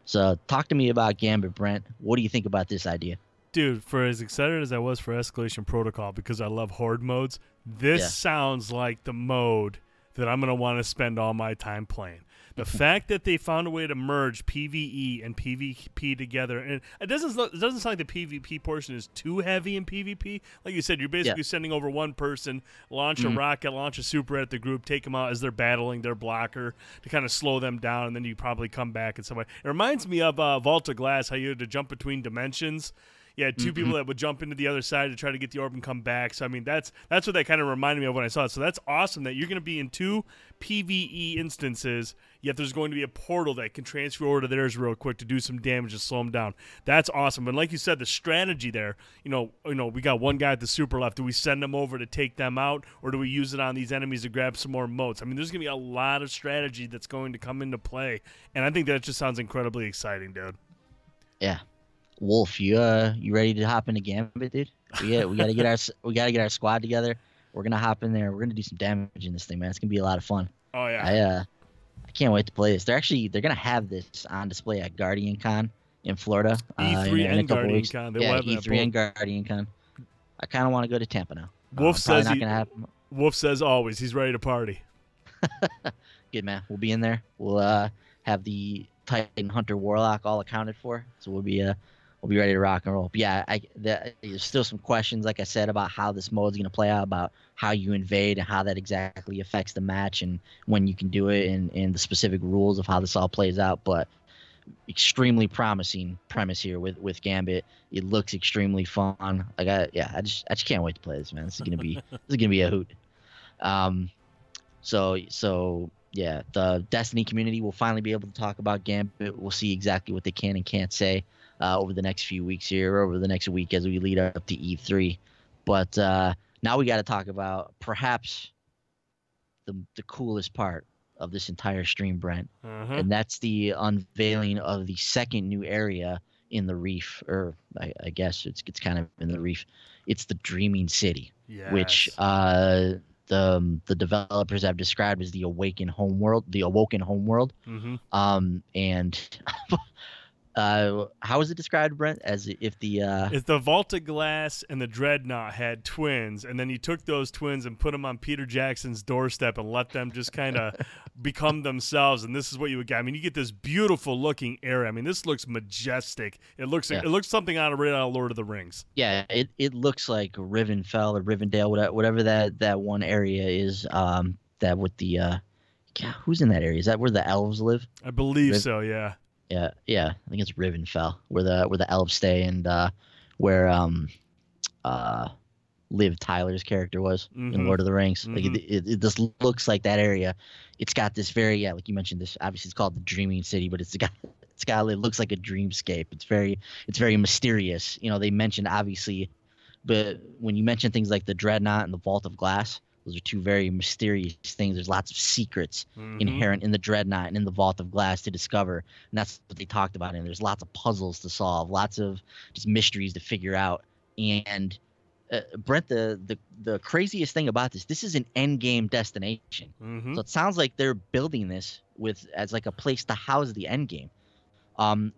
So talk to me about Gambit, Brent. What do you think about this idea? Dude, for as excited as I was for Escalation Protocol because I love horde modes, this sounds like the mode that I'm going to want to spend all my time playing. The fact that they found a way to merge PvE and PvP together, and it doesn't sound like the PvP portion is too heavy in PvP. Like you said, you're basically sending over one person, launch a rocket, launch a super at the group, take them out as they're battling their blocker to kind of slow them down, and then you probably come back in some way. It reminds me of Vault of Glass, how you had to jump between dimensions. Yeah, two people that would jump into the other side to try to get the orb and come back. So, I mean, that's what that kind of reminded me of when I saw it. So that's awesome that you're going to be in two PvE instances, yet there's going to be a portal that can transfer over to theirs real quick to do some damage and slow them down. That's awesome. And like you said, the strategy there, you know, we got one guy at the super left. Do we send them over to take them out, or do we use it on these enemies to grab some more motes? I mean, there's going to be a lot of strategy that's going to come into play. And I think that just sounds incredibly exciting, dude. Yeah. Wolf, you ready to hop into Gambit, dude? We gotta get our squad together. We're gonna hop in there. We're gonna do some damage in this thing, man. It's gonna be a lot of fun. Oh yeah. I can't wait to play this. They're gonna have this on display at Guardian Con in Florida. E3 in a and couple Guardian weeks. Con. E3 and Guardian Con. I kind of want to go to Tampa now. Wolf says not gonna happen. Wolf says always he's ready to party. Good, man. We'll be in there. We'll have the Titan Hunter Warlock all accounted for, so we'll be ready to rock and roll. But yeah, there's still some questions, like I said, about how this mode's going to play out, about how you invade and how that exactly affects the match and when you can do it, and the specific rules of how this all plays out. But extremely promising premise here with Gambit. It looks extremely fun. I just can't wait to play this, man. This is gonna be a hoot. So yeah, the Destiny community will finally be able to talk about Gambit. We'll see exactly what they can and can't say over the next few weeks here, or over the next week as we lead up to E3. But now we got to talk about perhaps the coolest part of this entire stream, Brent, and that's the unveiling of the second new area in the Reef, or I guess it's kind of in the Reef. It's the Dreaming City, which the developers have described as the Awoken Homeworld. And how is it described, Brent? As if the Vault of Glass and the Dreadnought had twins, and then you took those twins and put them on Peter Jackson's doorstep and let them just kind of become themselves, and this is what you would get. I mean, you get this beautiful looking area. I mean, this looks majestic. It looks something right out of Lord of the Rings. Yeah, it looks like Rivenfell or Rivendell, whatever that one area is. That with the who's in that area? Is that where the elves live? I believe so. Yeah. Yeah. I think it's Rivenfell, where the elves stay, and where Liv Tyler's character was in Lord of the Rings. Like it just looks like that area. It's got this very like you mentioned, this obviously it's called the Dreaming City, but it looks like a dreamscape. It's very mysterious. You know, they mentioned obviously, but when you mention things like the Dreadnought and the Vault of Glass, those are two very mysterious things. There's lots of secrets inherent in the Dreadnought and in the Vault of Glass to discover, and that's what they talked about. And there's lots of puzzles to solve, lots of just mysteries to figure out. And Brent, the craziest thing about this is an end game destination. So it sounds like they're building this as like a place to house the end game.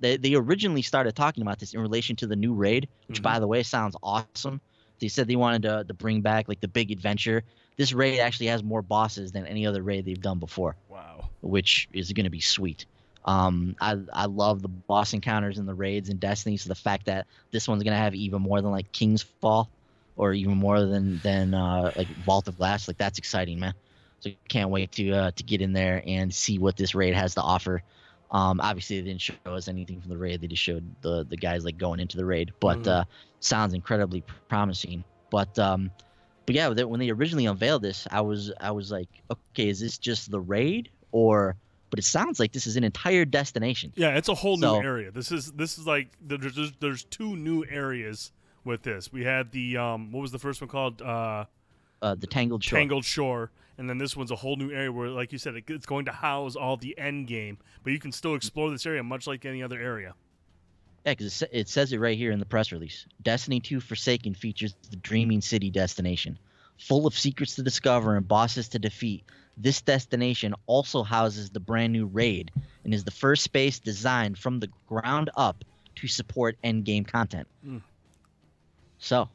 They originally started talking about this in relation to the new raid, which by the way sounds awesome. They said they wanted to bring back like the big adventure. This raid actually has more bosses than any other raid they've done before. Wow. Which is going to be sweet. I love the boss encounters in the raids in Destiny, so the fact that this one's going to have even more than like King's Fall or even more than like Vault of Glass, like that's exciting, man. So can't wait to get in there and see what this raid has to offer. Obviously they didn't show us anything from the raid. They just showed the guys like going into the raid, but sounds incredibly promising. But yeah, when they originally unveiled this, I was like, okay, is this just the raid or? But it sounds like this is an entire destination. Yeah, it's a whole new area. This is like there's 2 new areas with this. We had the what was the first one called? The Tangled Shore. Tangled Shore, and then this one's a whole new area where, like you said, it's going to house all the end game, but you can still explore this area much like any other area. Yeah, because it says it right here in the press release. Destiny 2 Forsaken features the Dreaming City destination. Full of secrets to discover and bosses to defeat, this destination also houses the brand new raid and is the first space designed from the ground up to support endgame content. So,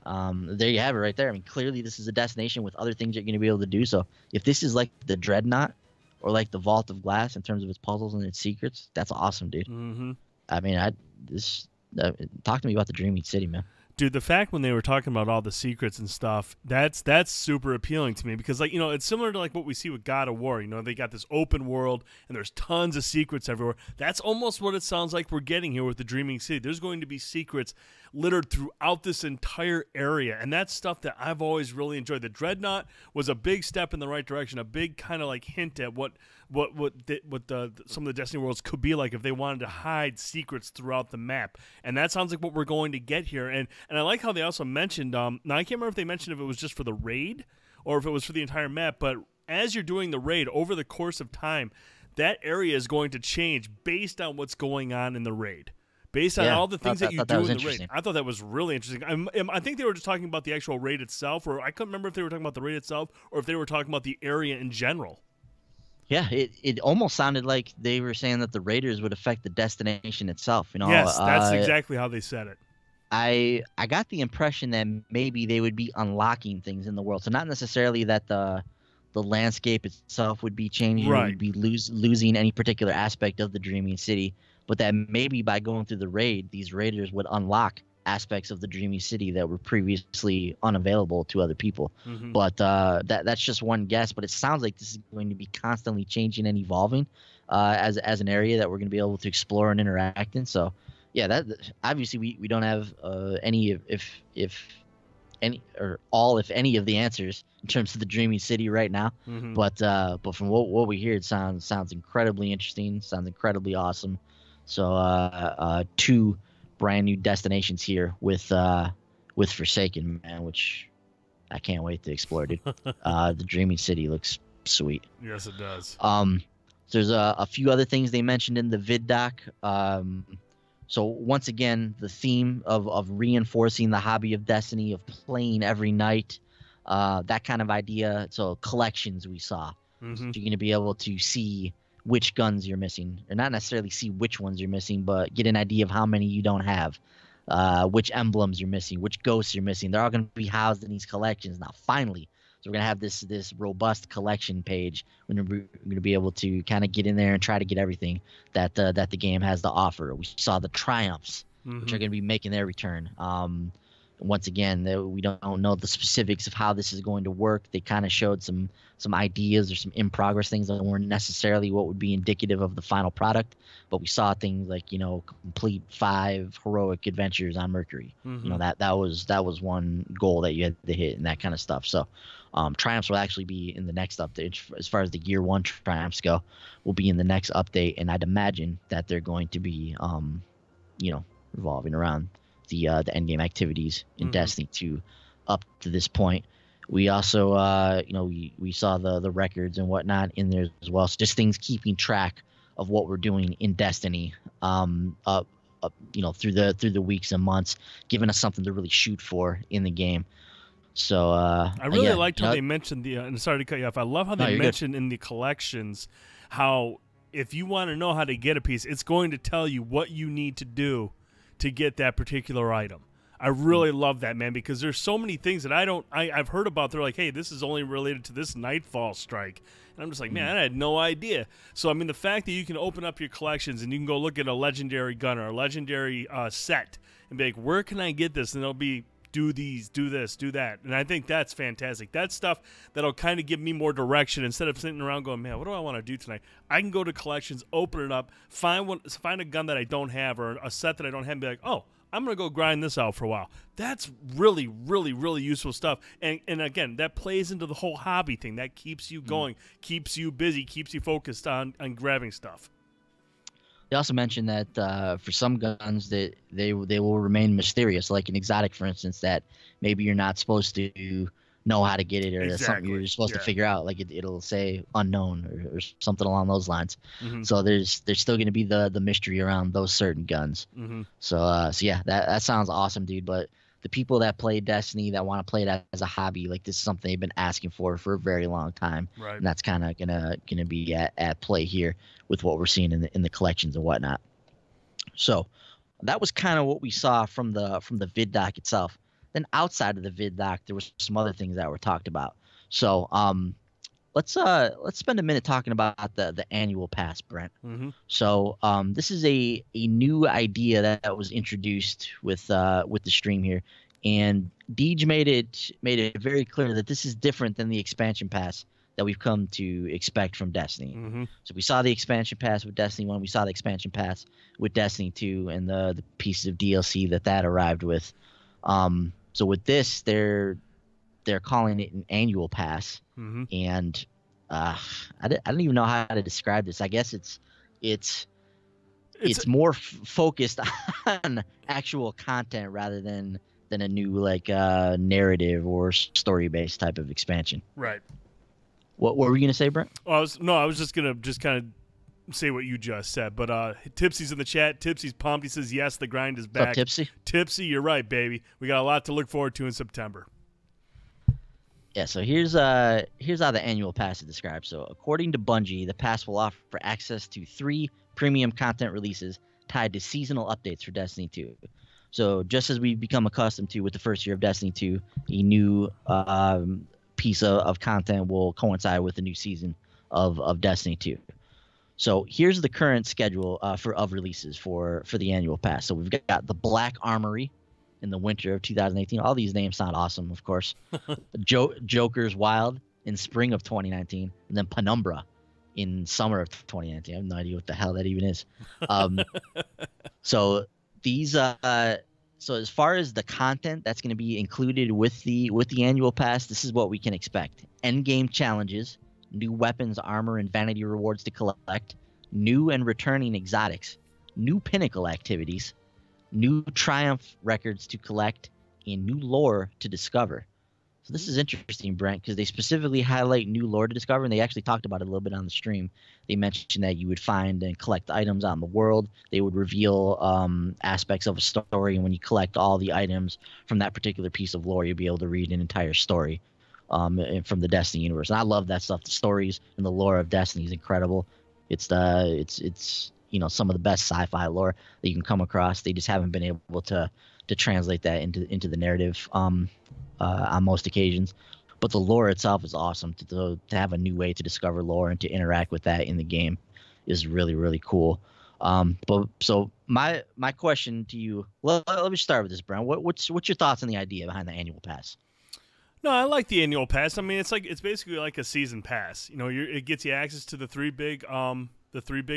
there you have it right there. I mean, clearly this is a destination with other things you're going to be able to do. So if this is like the Dreadnought or like the Vault of Glass in terms of its puzzles and its secrets, that's awesome, dude. I mean, talk to me about the Dreaming City, man. Dude, the fact when they were talking about all the secrets and stuff, that's super appealing to me because, like, you know, it's similar to like what we see with God of War. You know, they got this open world and there's tons of secrets everywhere. That's almost what it sounds like we're getting here with the Dreaming City. There's going to be secrets littered throughout this entire area, and that's stuff that I've always really enjoyed. The Dreadnought was a big step in the right direction, a big kind of like hint at what some of the Destiny worlds could be like if they wanted to hide secrets throughout the map, and that sounds like what we're going to get here. And I like how they also mentioned now I can't remember if they mentioned if it was just for the raid or if it was for the entire map, but as you're doing the raid over the course of time, that area is going to change based on what's going on in the raid. Based on all the things that you do in the raid. I thought that was really interesting. I think they were just talking about the actual raid itself, or I couldn't remember if they were talking about the raid itself or if they were talking about the area in general. Yeah, it almost sounded like they were saying that the raiders would affect the destination itself. You know, yes, that's exactly how they said it. I got the impression that maybe they would be unlocking things in the world. So not necessarily that the landscape itself would be changing, or would be losing any particular aspect of the Dreaming City, but that maybe by going through the raid, these raiders would unlock aspects of the Dreaming City that were previously unavailable to other people. But that's just one guess. But it sounds like this is going to be constantly changing and evolving as an area that we're going to be able to explore and interact in. So, yeah, that obviously we don't have any if any of the answers in terms of the Dreaming City right now. But from what we hear, it sounds incredibly interesting. Sounds incredibly awesome. So 2 brand new destinations here with Forsaken, man, which I can't wait to explore, dude. The Dreaming City looks sweet. Yes, it does. There's a few other things they mentioned in the vid doc. So once again, the theme of reinforcing the hobby of Destiny, of playing every night, that kind of idea. So collections we saw. So you're going to be able to see which guns you're missing, or not necessarily see which ones you're missing, but get an idea of how many you don't have, which emblems you're missing, which ghosts you're missing. They're all going to be housed in these collections now, finally. So we're going to have this robust collection page. We're going to be able to kind of get in there and try to get everything that the game has to offer. We saw the triumphs, which are going to be making their return. Once again, we don't know the specifics of how this is going to work. They kind of showed some ideas or some in-progress things that weren't necessarily what would be indicative of the final product. But we saw things like, you know, complete 5 heroic adventures on Mercury. You know, that was one goal that you had to hit and that kind of stuff. So triumphs will actually be in the next update. As far as the year 1 triumphs go, will be in the next update. And I'd imagine that they're going to be, you know, revolving around the endgame activities in Destiny 2 up to this point. We also, you know, we saw the records and whatnot in there as well. So just things keeping track of what we're doing in Destiny, you know, through the weeks and months, giving us something to really shoot for in the game. So I really liked how they mentioned the. And sorry to cut you off. I love how they mentioned in the collections how if you want to know how to get a piece, it's going to tell you what you need to do to get that particular item. I really love that, man, because there's so many things that I've heard about. They're like, hey, this is only related to this Nightfall strike. And I'm just like, man, I had no idea. So, I mean, the fact that you can open up your collections and you can go look at a legendary gun or a legendary set and be like, where can I get this? And it'll be, do these, do this, do that. And I think that's fantastic. That's stuff that'll kind of give me more direction instead of sitting around going, man, what do I want to do tonight? I can go to collections, open it up, find a gun that I don't have or a set that I don't have and be like, oh, I'm going to go grind this out for a while. That's really, really, really useful stuff. And again, that plays into the whole hobby thing. That keeps you going, keeps you busy, keeps you focused on grabbing stuff. They also mentioned that for some guns that they will remain mysterious, like an exotic, for instance, that maybe you're not supposed to know how to get it, or that's something you're supposed to figure out. Like it'll say unknown or something along those lines. So there's still going to be the mystery around those certain guns. So yeah, that sounds awesome, dude. But the people that play Destiny, that want to play it as a hobby, like this is something they've been asking for a very long time. Right. And that's kind of gonna be at play here with what we're seeing in the collections and whatnot. So that was kind of what we saw from the vid doc itself. Then outside of the vid doc, there was some other things that were talked about. So let's spend a minute talking about the annual pass, Brent. So this is a new idea that was introduced with the stream here, and Deej made it very clear that this is different than the expansion pass that we've come to expect from Destiny. So we saw the expansion pass with Destiny 1, we saw the expansion pass with Destiny 2, and the pieces of DLC that arrived with. So with this, they're calling it an annual pass, and I don't even know how to describe this. I guess it's more focused on actual content rather than a new like narrative or story based type of expansion. Right. What were we gonna say, Brent? I was just gonna kind of say what you just said, but Tipsy's in the chat. Tipsy's pumped. He says yes, the grind is back. What's up, Tipsy? Tipsy, you're right, baby. We got a lot to look forward to in September. Yeah, so here's how the annual pass is described. So according to Bungie, the pass will offer access to 3 premium content releases tied to seasonal updates for Destiny 2. So just as we've become accustomed to with the first year of Destiny 2, a new piece of content will coincide with the new season of Destiny 2. So here's the current schedule of releases for the annual pass. So we've got the Black Armory in the winter of 2018. All these names sound awesome, of course. Joker's Wild in spring of 2019, and then Penumbra in summer of 2019. I have no idea what the hell that even is. So these so as far as the content that's going to be included with the annual pass, this is what we can expect: end game challenges, new weapons, armor, and vanity rewards to collect, new and returning exotics, new pinnacle activities, new triumph records to collect, and new lore to discover. So this is interesting, Brent, because they specifically highlight new lore to discover, and they actually talked about it a little bit on the stream. They mentioned that you would find and collect items out in the world. They would reveal aspects of a story, and when you collect all the items from that particular piece of lore, you'll be able to read an entire story from the Destiny universe. And I love that stuff. The stories and the lore of Destiny is incredible. It's some of the best sci-fi lore that you can come across. They just haven't been able to translate that into the narrative on most occasions. But the lore itself is awesome. To have a new way to discover lore and to interact with that in the game is really, really cool. But so my question to you, well, let me start with this, Brent. What's your thoughts on the idea behind the annual pass? No, I like the annual pass. I mean, it's basically like a season pass. It gets you access to the three big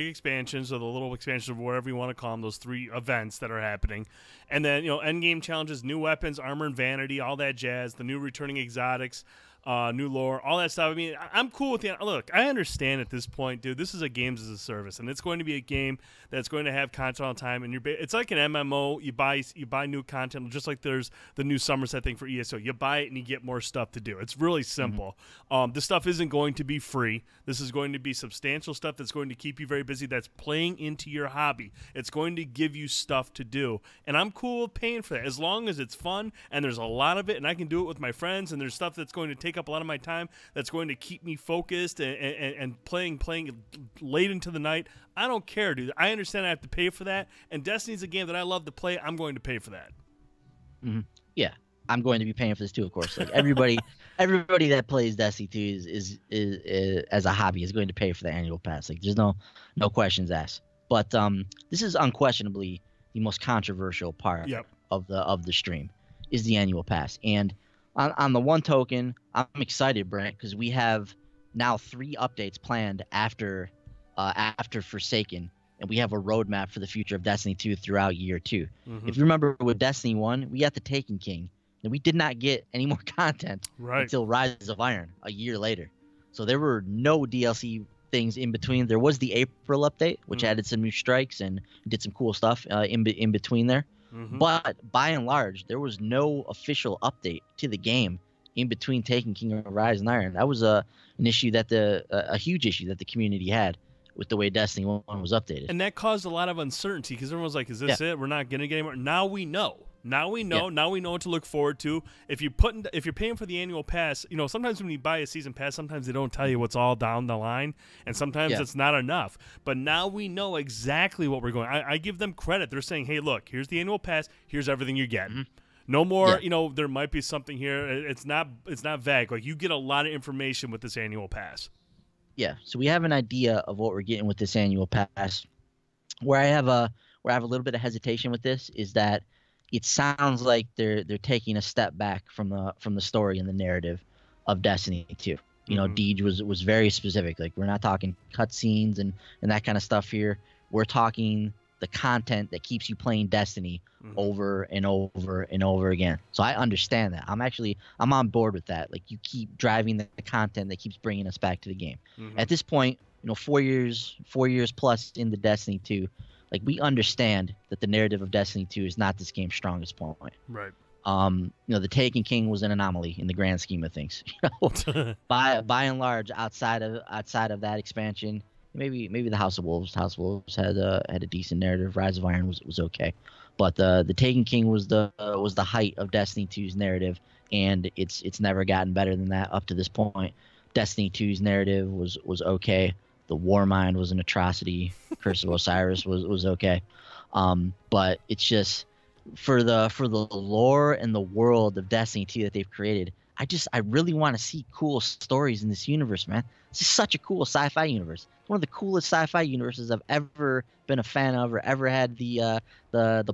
expansions, or the little expansions, or whatever you want to call them, those 3 events that are happening. And then, end game challenges, new weapons, armor and vanity, all that jazz, the new returning exotics, new lore, all that stuff. I mean, I'm cool with the look. I understand at this point, dude. This is a games as a service, and it's going to be a game that's going to have content all the time. And it's like an MMO. You buy new content, just like there's the new Somerset thing for ESO. You buy it and you get more stuff to do. It's really simple. This stuff isn't going to be free. This is going to be substantial stuff that's going to keep you very busy. That's playing into your hobby. It's going to give you stuff to do, and I'm cool with paying for that as long as it's fun and there's a lot of it, and I can do it with my friends. And there's stuff that's going to take take up a lot of my time, that's going to keep me focused and playing late into the night, I don't care, dude. I understand I have to pay for that, and Destiny's a game that I love to play. I'm going to pay for that. Mm-hmm. Yeah, I'm going to be paying for this too, of course. Like everybody that plays Destiny 2 is as a hobby is going to pay for the annual pass. Like there's no questions asked. But this is unquestionably the most controversial part of the stream is the annual pass. And on the one token, I'm excited, Brent, because we have now 3 updates planned after Forsaken, and we have a roadmap for the future of Destiny 2 throughout year 2. Mm-hmm. If you remember with Destiny 1, we got the Taken King, and we did not get any more content until Rise of Iron a year later. So there were no DLC things in between. There was the April update, which added some new strikes and did some cool stuff in between there. Mm-hmm. But by and large, there was no official update to the game in between Taken King and Rise and Iron. That was an issue that a huge issue that the community had with the way Destiny 1 was updated. And that caused a lot of uncertainty because everyone was like, is this it? We're not going to get anymore. Now we know. Now we know. Yeah. Now we know what to look forward to. If you're paying for the annual pass, sometimes when you buy a season pass, sometimes they don't tell you what's all down the line, and sometimes it's not enough. But now we know exactly what we're going. I give them credit. They're saying, hey, look, here's the annual pass. Here's everything you get. Mm-hmm. No more, there might be something here. It's not vague. Like you get a lot of information with this annual pass. Yeah, so we have an idea of what we're getting with this annual pass. Where I have a little bit of hesitation with this is that it sounds like they're taking a step back from the story and the narrative of Destiny 2. Deej was very specific. Like we're not talking cutscenes and that kind of stuff here. We're talking the content that keeps you playing Destiny over and over and over again. So I understand that. I'm on board with that. Like you keep driving the content that keeps bringing us back to the game. Mm-hmm. At this point, 4 years plus into Destiny 2, like we understand that the narrative of Destiny 2 is not this game's strongest point. Right. The Taken King was an anomaly in the grand scheme of things. By and large, outside of that expansion, maybe the House of Wolves. House of Wolves had a decent narrative. Rise of Iron was okay, but the Taken King was the height of Destiny 2's narrative, and it's never gotten better than that up to this point. Destiny 2's narrative was okay. The Warmind was an atrocity. Curse of Osiris was okay, but it's just for the lore and the world of Destiny 2 that they've created. I really want to see cool stories in this universe, man. This is such a cool sci-fi universe. One of the coolest sci-fi universes I've ever been a fan of or ever had the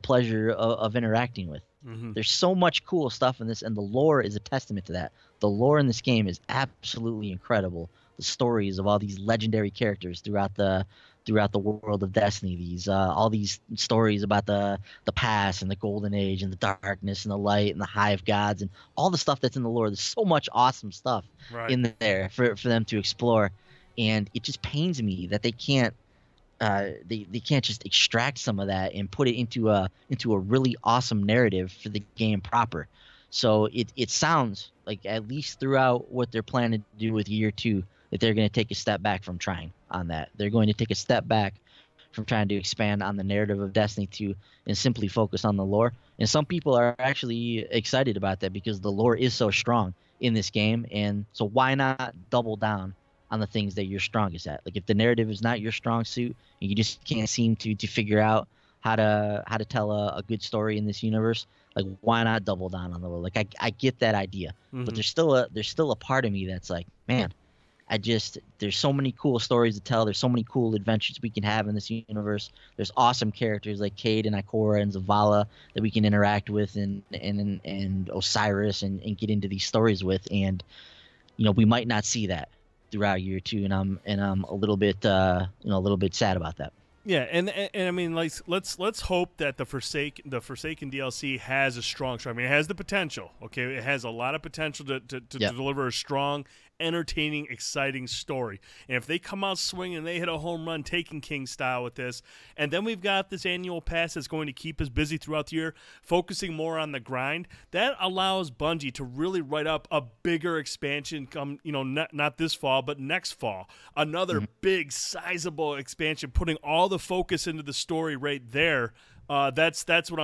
pleasure of interacting with. Mm-hmm. There's so much cool stuff in this, and the lore is a testament to that. The lore in this game is absolutely incredible. The stories of all these legendary characters throughout the world of Destiny, these all these stories about the past and the golden age and the darkness and the light and the hive gods and all the stuff that's in the lore. There's so much awesome stuff in there for them to explore, and it just pains me that they can't just extract some of that and put it into a really awesome narrative for the game proper. So it sounds like, at least throughout what they're planning to do with year 2, that they're going to take a step back from trying on that. They're going to take a step back from trying to expand on the narrative of Destiny 2 and simply focus on the lore. And some people are actually excited about that because the lore is so strong in this game. And so why not double down on the things that you're strongest at? Like if the narrative is not your strong suit and you just can't seem to figure out how to tell a good story in this universe, like why not double down on the lore? Like I get that idea, but there's still a part of me that's like, man, there's so many cool stories to tell. There's so many cool adventures we can have in this universe. There's awesome characters like Cade and Ikora and Zavala that we can interact with, and Osiris and get into these stories with. And we might not see that throughout year 2, and I'm a little bit sad about that. Yeah, and I mean, like, let's hope that the Forsaken DLC has a strong. I mean, it has the potential. Okay, it has a lot of potential to deliver a strong, entertaining, exciting story. And if they come out swinging and they hit a home run, Taken King style with this, and then we've got this annual pass that's going to keep us busy throughout the year, focusing more on the grind, that allows Bungie to really write up a bigger expansion come, not this fall, but next fall. Another big, sizable expansion, putting all the focus into the story right there. That's what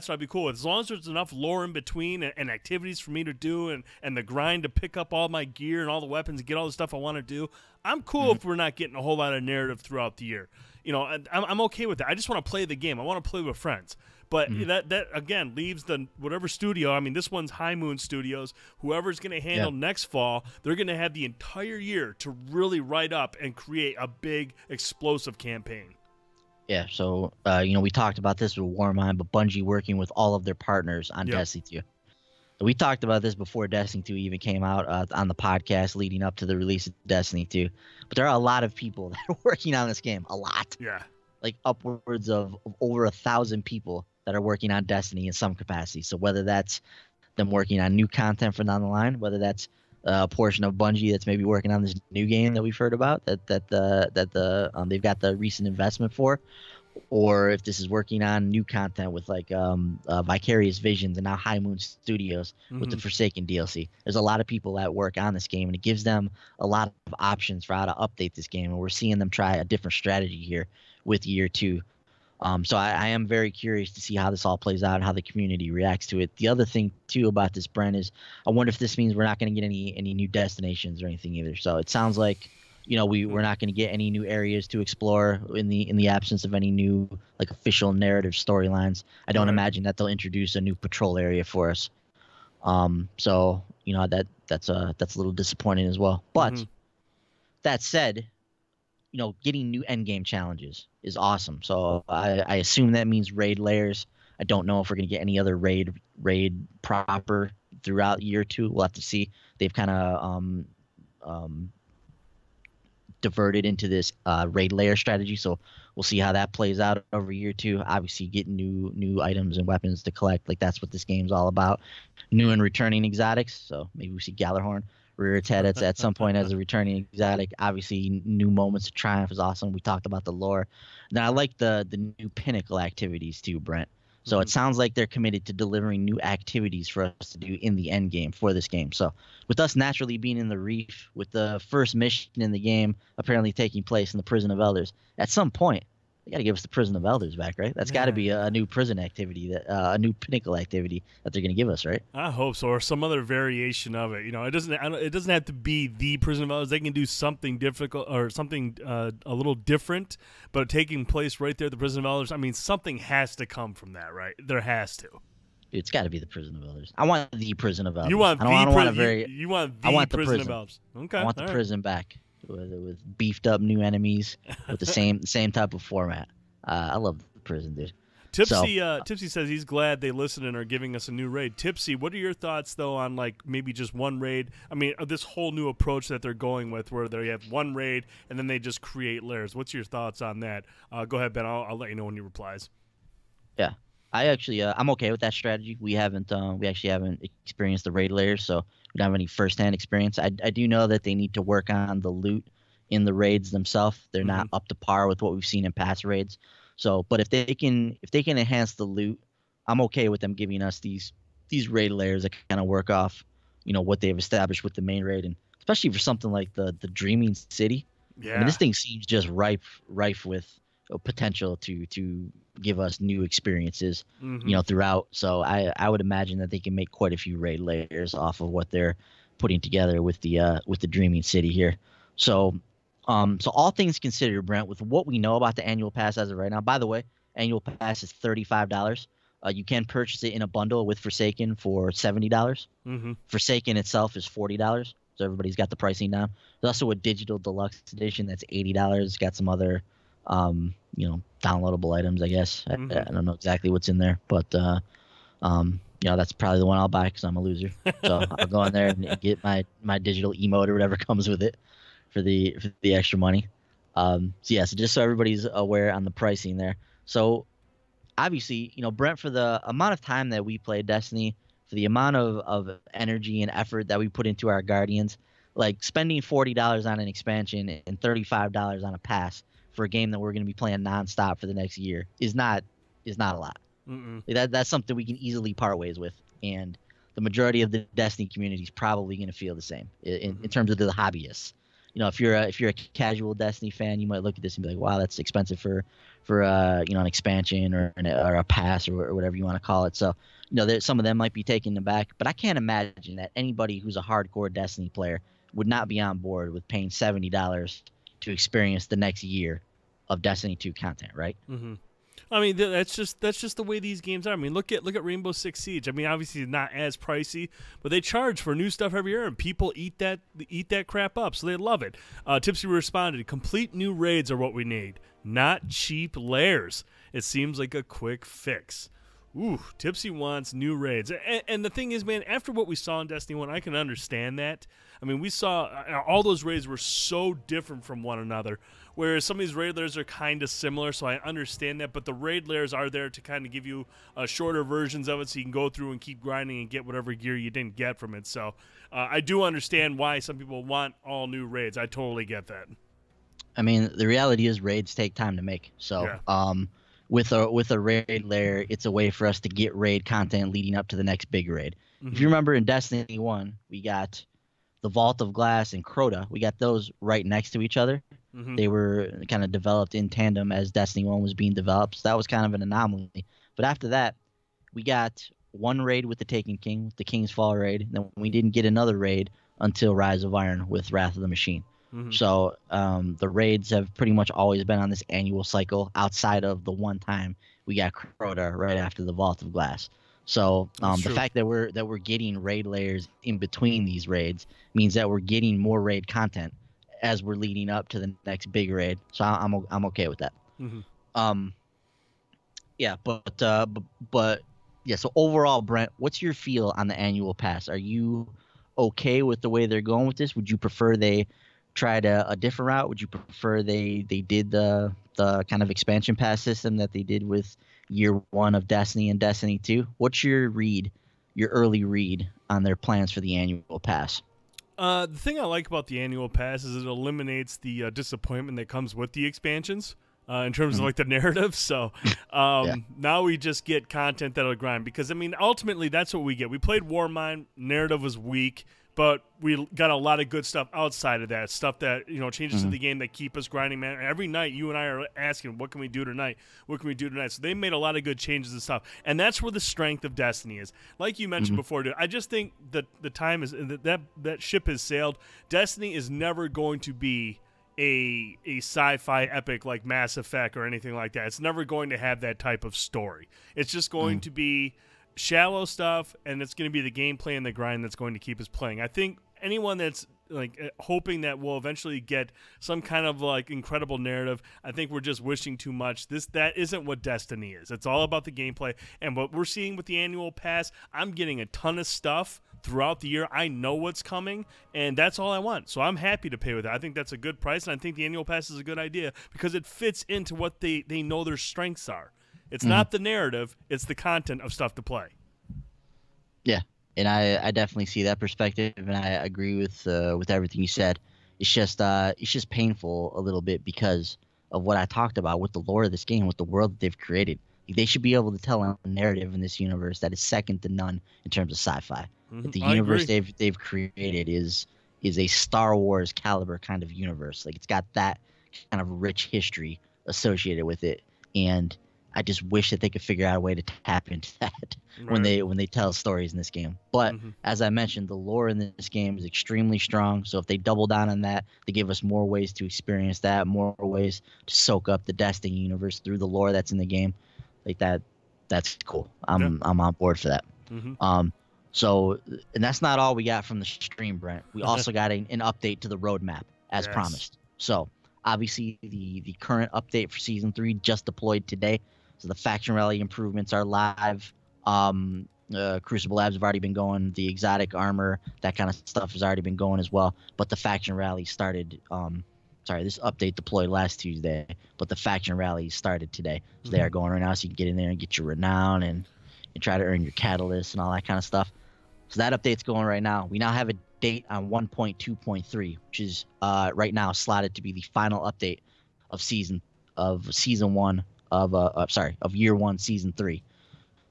I'd be cool with. As long as there's enough lore in between and activities for me to do and the grind to pick up all my gear and all the weapons and get all the stuff I want to do. I'm cool if we're not getting a whole lot of narrative throughout the year. I'm okay with that. I just want to play the game. I want to play with friends. But that again leaves the whatever studio. I mean, this one's High Moon Studios. Whoever's going to handle next fall, they're going to have the entire year to really write up and create a big explosive campaign. Yeah, so we talked about this with Warmind, but Bungie working with all of their partners on Destiny 2. We talked about this before Destiny 2 even came out on the podcast leading up to the release of Destiny 2. But there are a lot of people that are working on this game. A lot. Yeah. Like upwards of over 1,000 people that are working on Destiny in some capacity. So whether that's them working on new content for down the line, whether that's a portion of Bungie that's maybe working on this new game that we've heard about that they've got the recent investment for, or if this is working on new content with like Vicarious Visions and now High Moon Studios with the Forsaken DLC. There's a lot of people that work on this game, and it gives them a lot of options for how to update this game, and we're seeing them try a different strategy here with year 2. So I am very curious to see how this all plays out and how the community reacts to it. The other thing, too, about this, Brent, is I wonder if this means we're not going to get any new destinations or anything either. So it sounds like, we're not going to get any new areas to explore in the absence of any new like official narrative storylines. I don't imagine that they'll introduce a new patrol area for us. So that's a little disappointing as well. But that said, getting new endgame challenges is awesome. So I assume that means raid layers. I don't know if we're going to get any other raid proper throughout year 2. We'll have to see. They've kind of diverted into this raid layer strategy. So we'll see how that plays out over year 2. Obviously, getting new items and weapons to collect. Like that's what this game's all about. New and returning exotics. So maybe we see Gallarhorn rear its head at some point as a returning exotic. Obviously, new moments of triumph is awesome. We talked about the lore. Then I like the new pinnacle activities too, Brent. So it sounds like they're committed to delivering new activities for us to do in the end game for this game. So with us naturally being in the Reef, with the first mission in the game apparently taking place in the Prison of Elders, at some point they got to give us the Prison of Elders back, right? That's got to be a new prison activity, a new pinnacle activity that they're going to give us, right? I hope so, or some other variation of it. It doesn't have to be the Prison of Elders. They can do something difficult or something a little different, but taking place right there at the Prison of Elders. I mean, something has to come from that, right? There has to. It's got to be the Prison of Elders. I want the Prison of Elders. You want the Prison of Elders. Okay, I want the prison back. With beefed up new enemies with the same type of format. I love the prison, dude. Tipsy says he's glad they listened and are giving us a new raid. Tipsy, what are your thoughts though on like maybe just one raid? I mean, this whole new approach that they're going with, where they have one raid and then they just create layers. What's your thoughts on that? Go ahead, Ben. I'll let you know when he replies. Yeah, I actually I'm okay with that strategy. We actually haven't experienced the raid layers, so we don't have any firsthand experience. I do know that they need to work on the loot in the raids themselves. They're not up to par with what we've seen in past raids. So, but if they can enhance the loot, I'm okay with them giving us these raid layers that kind of work off, what they've established with the main raid, and especially for something like the Dreaming City. Yeah. I mean, this thing seems just rife with potential to give us new experiences, throughout. So I would imagine that they can make quite a few raid layers off of what they're putting together with the Dreaming City here. So all things considered, Brent, with what we know about the annual pass as of right now, by the way, annual pass is $35. You can purchase it in a bundle with Forsaken for $70. Forsaken itself is $40. So everybody's got the pricing down. There's also a digital deluxe edition that's $80. It's got some other downloadable items, I guess. I don't know exactly what's in there, but that's probably the one I'll buy because I'm a loser. So I'll go in there and get my digital emote or whatever comes with it for the extra money. So just so everybody's aware on the pricing there. So obviously, Brent, for the amount of time that we played Destiny, for the amount of energy and effort that we put into our Guardians, like spending $40 on an expansion and $35 on a pass for a game that we're going to be playing nonstop for the next year is not a lot. That's something we can easily part ways with, and the majority of the Destiny community is probably going to feel the same in terms of the hobbyists. If you're a casual Destiny fan, you might look at this and be like, wow, that's expensive for an expansion or a pass or whatever you want to call it. So some of them might be taken aback, but I can't imagine that anybody who's a hardcore Destiny player would not be on board with paying $70 to experience the next year of Destiny 2 content, right? Mm-hmm. I mean, that's just the way these games are. I mean, look at Rainbow Six Siege. I mean, obviously not as pricey, but they charge for new stuff every year, and people eat that crap up, so they love it. Tipsy responded, "Complete new raids are what we need, not cheap layers. It seems like a quick fix." Ooh, Tipsy wants new raids. And the thing is, man, after what we saw in Destiny 1, I can understand that. I mean, we saw all those raids were so different from one another, whereas some of these raid layers are kind of similar, so I understand that. But the raid layers are there to kind of give you shorter versions of it so you can go through and keep grinding and get whatever gear you didn't get from it. So I do understand why some people want all new raids. I totally get that. I mean, the reality is raids take time to make. So yeah. With a raid layer, it's a way for us to get raid content leading up to the next big raid. Mm-hmm. If you remember in Destiny 1, we got the Vault of Glass and Crota. We got those right next to each other. Mm-hmm. They were kind of developed in tandem as Destiny 1 was being developed. So that was kind of an anomaly. But after that, we got one raid with the Taken King, the King's Fall raid. Then we didn't get another raid until Rise of Iron with Wrath of the Machine. Mm-hmm. So the raids have pretty much always been on this annual cycle outside of the one time we got Crota right after the Vault of Glass. So the fact that we're getting raid layers in between these raids means that we're getting more raid content as we're leading up to the next big raid. So I'm okay with that. Mm-hmm. Yeah, but yeah. So overall, Brent, what's your feel on the annual pass? Are you okay with the way they're going with this? Would you prefer they tried a different route? Would you prefer they did the kind of expansion pass system that they did with year 1 of Destiny and Destiny 2? What's your early read on their plans for the annual pass? The thing I like about the annual pass is it eliminates the disappointment that comes with the expansions in terms of like the narrative. So now we just get content that'll grind, because I mean ultimately that's what we get. We played Warmind, narrative was weak, but we got a lot of good stuff outside of that, stuff that, changes to the game that keep us grinding, man. Every night you and I are asking, what can we do tonight? What can we do tonight? So they made a lot of good changes and stuff. And that's where the strength of Destiny is. Like you mentioned before, dude, I just think that the time is that ship has sailed. Destiny is never going to be a sci-fi epic like Mass Effect or anything like that. It's never going to have that type of story. It's just going to be shallow stuff, and it's going to be the gameplay and the grind that's going to keep us playing. I think anyone that's like hoping that we'll eventually get some kind of like incredible narrative, I think we're just wishing too much. That isn't what Destiny is. It's all about the gameplay, and what we're seeing with the annual pass, I'm getting a ton of stuff throughout the year. I know what's coming, and that's all I want. So I'm happy to pay with it. I think that's a good price, and I think the annual pass is a good idea because it fits into what they know their strengths are. It's not the narrative; it's the content of stuff to play. Yeah, and I definitely see that perspective, and I agree with everything you said. It's just painful a little bit because of what I talked about with the lore of this game, with the world that they've created. They should be able to tell a narrative in this universe that is second to none in terms of sci-fi. Mm-hmm. The universe they've created is a Star Wars caliber kind of universe. Like, it's got that kind of rich history associated with it, and I just wish that they could figure out a way to tap into that when they tell stories in this game. But as I mentioned, the lore in this game is extremely strong. So if they double down on that, they give us more ways to experience that, more ways to soak up the Destiny universe through the lore that's in the game. Like that's cool. I'm on board for that. So, and that's not all we got from the stream, Brent. We also got an update to the roadmap as promised. So obviously the current update for Season 3 just deployed today. So the faction rally improvements are live. Crucible Labs have already been going. The exotic armor, that kind of stuff has already been going as well. But the faction rally started. This update deployed last Tuesday, but the faction rally started today. So they are going right now, so you can get in there and get your renown and try to earn your catalyst and all that kind of stuff. So that update's going right now. We now have a date on 1.2.3, which is right now slotted to be the final update of year 1, season 3.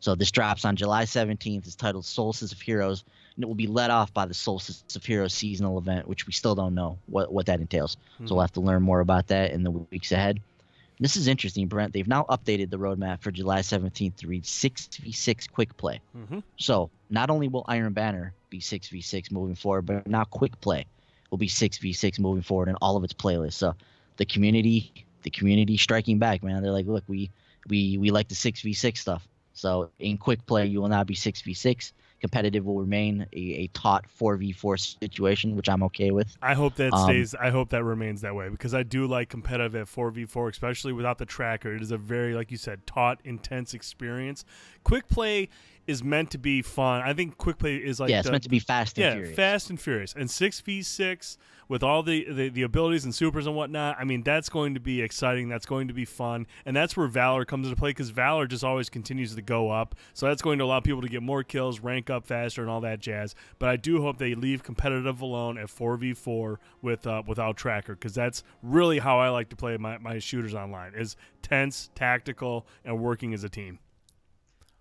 So this drops on July 17th. It's titled Solstice of Heroes, and it will be led off by the Solstice of Heroes seasonal event, which we still don't know what that entails. So we'll have to learn more about that in the weeks ahead. This is interesting, Brent. They've now updated the roadmap for July 17th to read 6v6 quick play. So not only will Iron Banner be 6v6 moving forward, but now quick play will be 6v6 moving forward in all of its playlists. So the community striking back, man. They're like, look, we like the 6v6 stuff. So in quick play, you will now be 6v6. Competitive will remain a taut 4v4 situation, which I'm okay with. I hope that stays. I hope that remains that way, because I do like competitive at 4v4, especially without the tracker. It is a very, like you said, taut, intense experience. Quick play is meant to be fun. I think quick play is like it's meant to be fast and furious. Fast and furious. And 6v6 with all the abilities and supers and whatnot, I mean, that's going to be exciting. That's going to be fun. And that's where Valor comes into play, because Valor just always continues to go up. So that's going to allow people to get more kills, rank up faster, and all that jazz. But I do hope they leave competitive alone at 4v4 without tracker, because that's really how I like to play my shooters online, is tense, tactical, and working as a team.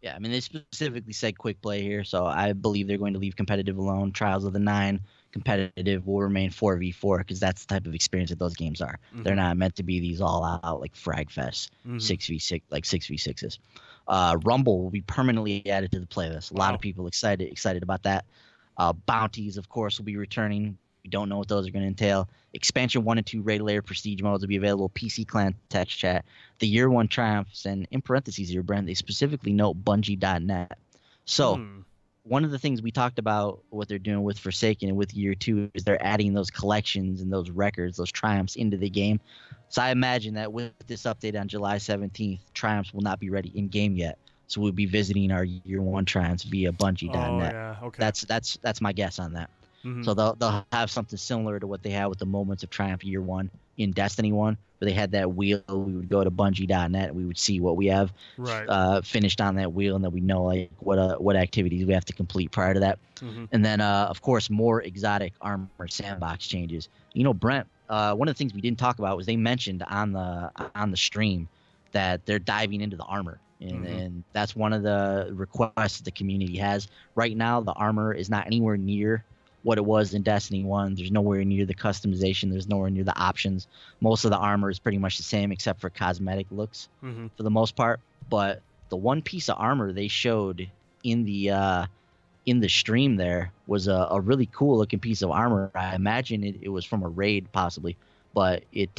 Yeah, I mean, they specifically said quick play here, so I believe they're going to leave competitive alone. Trials of the 9 competitive will remain 4v4, because that's the type of experience that those games are. They're not meant to be these all-out, like, frag fest 6v6, like 6v6s. Rumble will be permanently added to the playlist. A lot of people excited about that. Bounties, of course, will be returning. We don't know what those are going to entail. Expansion 1 and 2 raid layer prestige modes will be available. PC clan text chat. The year 1 triumphs, and in parentheses here, Brent, they specifically note Bungie.net. So one of the things we talked about, what they're doing with Forsaken and with year 2, is they're adding those collections and those records, those triumphs into the game. So I imagine that with this update on July 17th, triumphs will not be ready in game yet. So we'll be visiting our year 1 triumphs via Bungie.net. Oh, yeah. Okay. That's my guess on that. So they'll have something similar to what they had with the Moments of Triumph year 1 in Destiny 1, where they had that wheel. We would go to Bungie.net, we would see what we have finished on that wheel, and then we know like what activities we have to complete prior to that. And then of course, more exotic armor sandbox changes. You know, Brent, one of the things we didn't talk about was they mentioned on the stream that they're diving into the armor. And that's one of the requests the community has. Right now, the armor is not anywhere near what it was in Destiny 1. There's nowhere near the customization. There's nowhere near the options. Most of the armor is pretty much the same except for cosmetic looks for the most part. But the one piece of armor they showed in the stream there was a really cool looking piece of armor. I imagine it was from a raid possibly, but it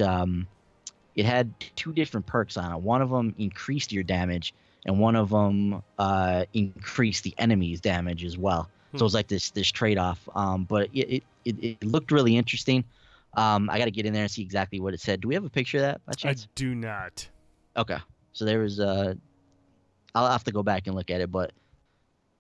had 2 different perks on it. One of them increased your damage, and one of them increased the enemy's damage as well. So it was like this trade-off, but it looked really interesting. I got to get in there and see exactly what it said. Do we have a picture of that by chance? I do not. Okay, so there was I'll have to go back and look at it, but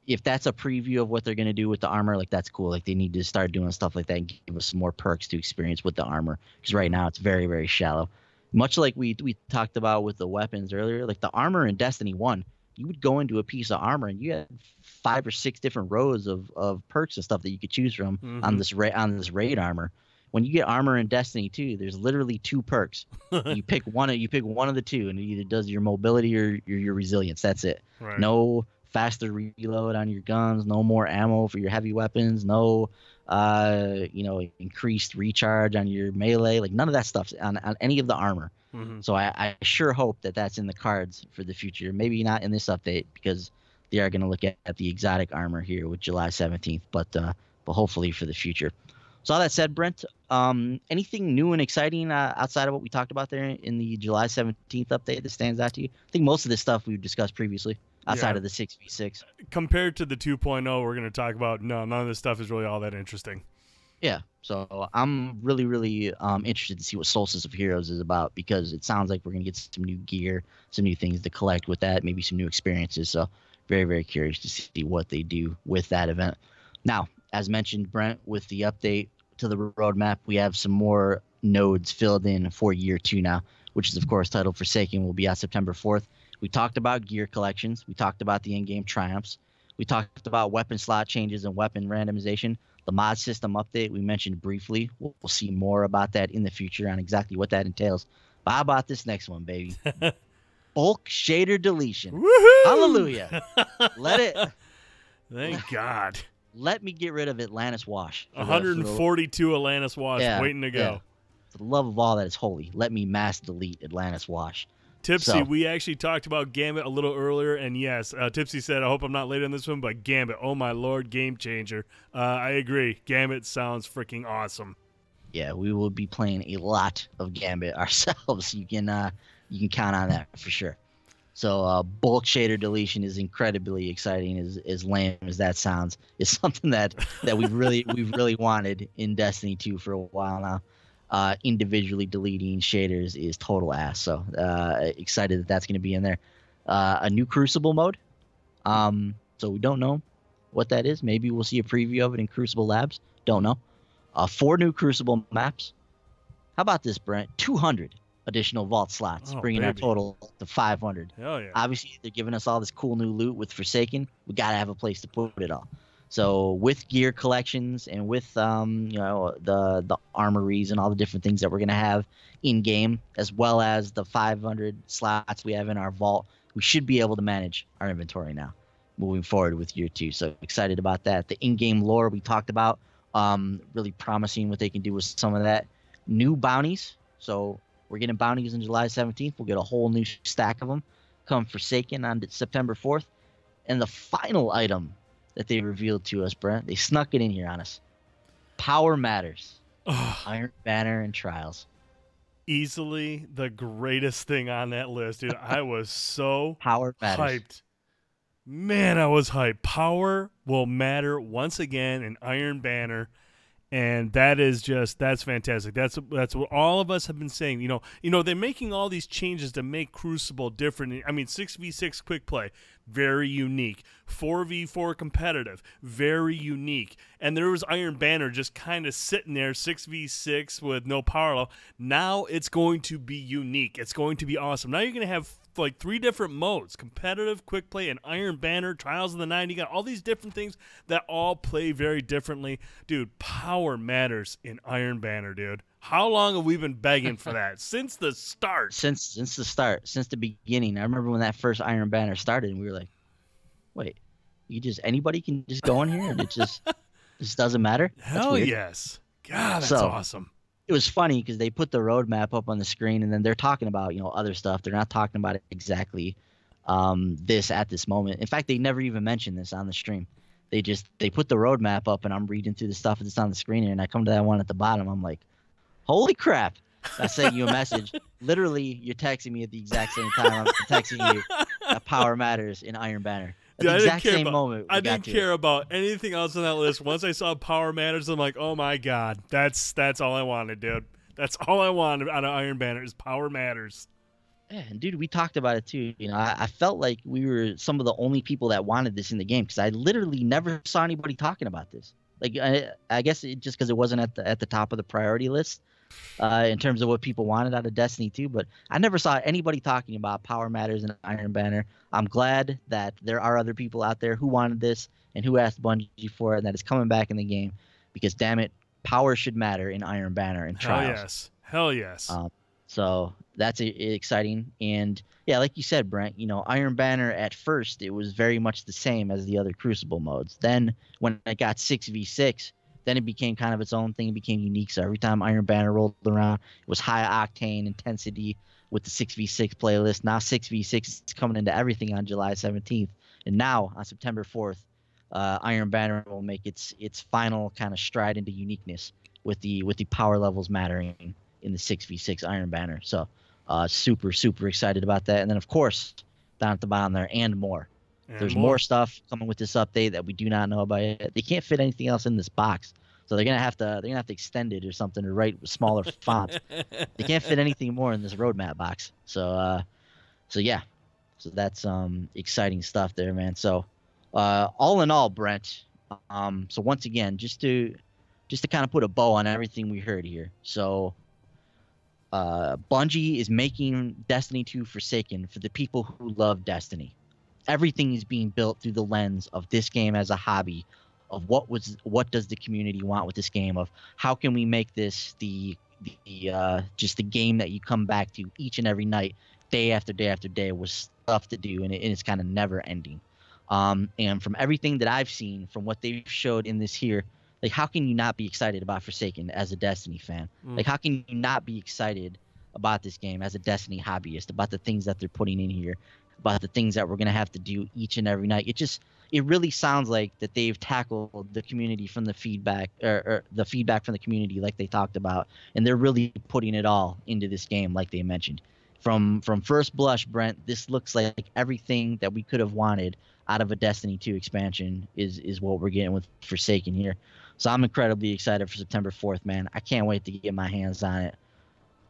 if that's a preview of what they're going to do with the armor, like that's cool. Like they need to start doing stuff like that and give us some more perks to experience with the armor, because right now it's very, very shallow. Much like we talked about with the weapons earlier, like the armor in Destiny 1, you would go into a piece of armor and you had 5 or 6 different rows of perks and stuff that you could choose from on this raid armor. When you get armor in Destiny 2, there's literally 2 perks. You pick one of the 2, and it either does your mobility or your resilience. That's it. Right. No faster reload on your guns, no more ammo for your heavy weapons, no increased recharge on your melee, like none of that stuff's on any of the armor. So I sure hope that that's in the cards for the future. Maybe not in this update, because they are going to look at the exotic armor here with July 17th, but hopefully for the future. So all that said, Brent, anything new and exciting outside of what we talked about there in the July 17th update that stands out to you? I think most of this stuff we've discussed previously outside of the 6v6. Compared to the 2.0 we're going to talk about, none of this stuff is really all that interesting. Yeah, so I'm really, really interested to see what Solstice of Heroes is about, because it sounds like we're going to get some new gear, some new things to collect with that, maybe some new experiences. So very, very curious to see what they do with that event. Now, as mentioned, Brent, with the update to the roadmap, we have some more nodes filled in for year 2 now, which is, of course, titled Forsaken, will be out September 4th. We talked about gear collections. We talked about the in-game triumphs. We talked about weapon slot changes and weapon randomization. The mod system update we mentioned briefly. We'll see more about that in the future on exactly what that entails. But how about this next one, baby? Bulk shader deletion. Woohoo! Hallelujah. Let it. Thank God. Let me get rid of Atlantis Wash. 142 Atlantis Wash waiting to go. For the love of all that is holy, let me mass delete Atlantis Wash. Tipsy, So, we actually talked about Gambit a little earlier, and yes, Tipsy said, I hope I'm not late on this one, but Gambit, oh my lord, game changer. I agree. Gambit sounds freaking awesome. yeah, we will be playing a lot of Gambit ourselves. You can count on that for sure. So bulk shader deletion is incredibly exciting. As lame as that sounds, it's something that we've really wanted in Destiny 2 for a while now. Individually deleting shaders is total ass. So excited that that's going to be in there. A new Crucible mode. So we don't know what that is. Maybe we'll see a preview of it in Crucible Labs. Don't know. 4 new Crucible maps. How about this, Brent? 200 additional vault slots, bringing our total to 500. Hell yeah. Obviously, they're giving us all this cool new loot with Forsaken. We got to have a place to put it all. So with gear collections and with the armories and all the different things that we're going to have in game, as well as the 500 slots we have in our vault, we should be able to manage our inventory now moving forward with year 2. So excited about that. The in-game lore we talked about, really promising what they can do with some of that. New bounties. So we're getting bounties on July 17th. We'll get a whole new stack of them come Forsaken on September 4th. And the final item that they revealed to us, Brent, they snuck it in here on us. Power Matters. Iron Banner and Trials. Easily the greatest thing on that list, dude. I was so Power Matters. hyped. Man, I was hyped. Power will matter once again in Iron Banner. And that's fantastic. That's what all of us have been saying. You know, they're making all these changes to make Crucible different. I mean, 6v6 quick play, very unique. 4v4 competitive, very unique. And there was Iron Banner just kind of sitting there, 6v6 with no power level. Now it's going to be unique. It's going to be awesome. Now you're going to have like 3 different modes: competitive, quick play, and Iron Banner, Trials of the Nine. You got all these different things that all play very differently. Dude, power matters in Iron Banner, dude. How long have we been begging for that? Since the start. Since the start, since the beginning. I remember when that first Iron Banner started and we were like, wait, anybody can just go in here and it just doesn't matter? Hell yes. God, that's awesome. It was funny because they put the roadmap up on the screen and then they're talking about, other stuff. They're not talking about it exactly this at this moment. In fact, they never even mentioned this on the stream. They put the roadmap up and I'm reading through the stuff that's on the screen here and I come to that one at the bottom. I'm like, holy crap. I sent you a message. Literally, you're texting me at the exact same time I'm texting you that Power Matters in Iron Banner. Dude, I didn't care about anything else on that list. Once I saw Power Matters, I'm like, oh my god, that's all I wanted, dude. That's all I wanted out of Iron Banner is Power Matters. Yeah, and dude, we talked about it too. I felt like we were some of the only people that wanted this in the game because I literally never saw anybody talking about this. Like, I guess just because it wasn't at the top of the priority list in terms of what people wanted out of Destiny 2, but I never saw anybody talking about Power Matters and Iron Banner. I'm glad that there are other people out there who wanted this and who asked Bungie for it and that it's coming back in the game because, damn it, power should matter in Iron Banner and Trials. Hell yes. So that's exciting. And, yeah, like you said, Brent, Iron Banner at first, it was very much the same as the other Crucible modes. Then when it got 6v6, then it became kind of its own thing. It became unique. So every time Iron Banner rolled around, it was high octane intensity with the 6v6 playlist. Now 6v6 is coming into everything on July 17th. And now on September 4th, Iron Banner will make its final kind of stride into uniqueness with the power levels mattering in the 6v6 Iron Banner. So super, super excited about that. And then, of course, down at the bottom there, and more. There's more stuff coming with this update that we do not know about yet. They can't fit anything else in this box, so they're gonna have to extend it or something to write with smaller fonts. They can't fit anything more in this roadmap box. So yeah, so that's exciting stuff there, man. So all in all, Brent. So once again, just to kind of put a bow on everything we heard here. So Bungie is making Destiny 2 Forsaken for the people who love Destiny. Everything is being built through the lens of this game as a hobby, of what does the community want with this game, of how can we make this just the game that you come back to each and every night, day after day after day, with stuff to do, and it's kind of never ending. And from everything that I've seen, from what they've showed in this here, Like, how can you not be excited about Forsaken as a Destiny fan? Like, how can you not be excited about this game as a Destiny hobbyist, about the things that they're putting in here, about the things that we're gonna have to do each and every night? It really sounds like that they've tackled the community from the feedback, or the feedback from the community, like they talked about, and they're really putting it all into this game, like they mentioned. From first blush, Brent, this looks like everything that we could have wanted out of a Destiny 2 expansion is what we're getting with Forsaken here. So I'm incredibly excited for September 4th, man. I can't wait to get my hands on it.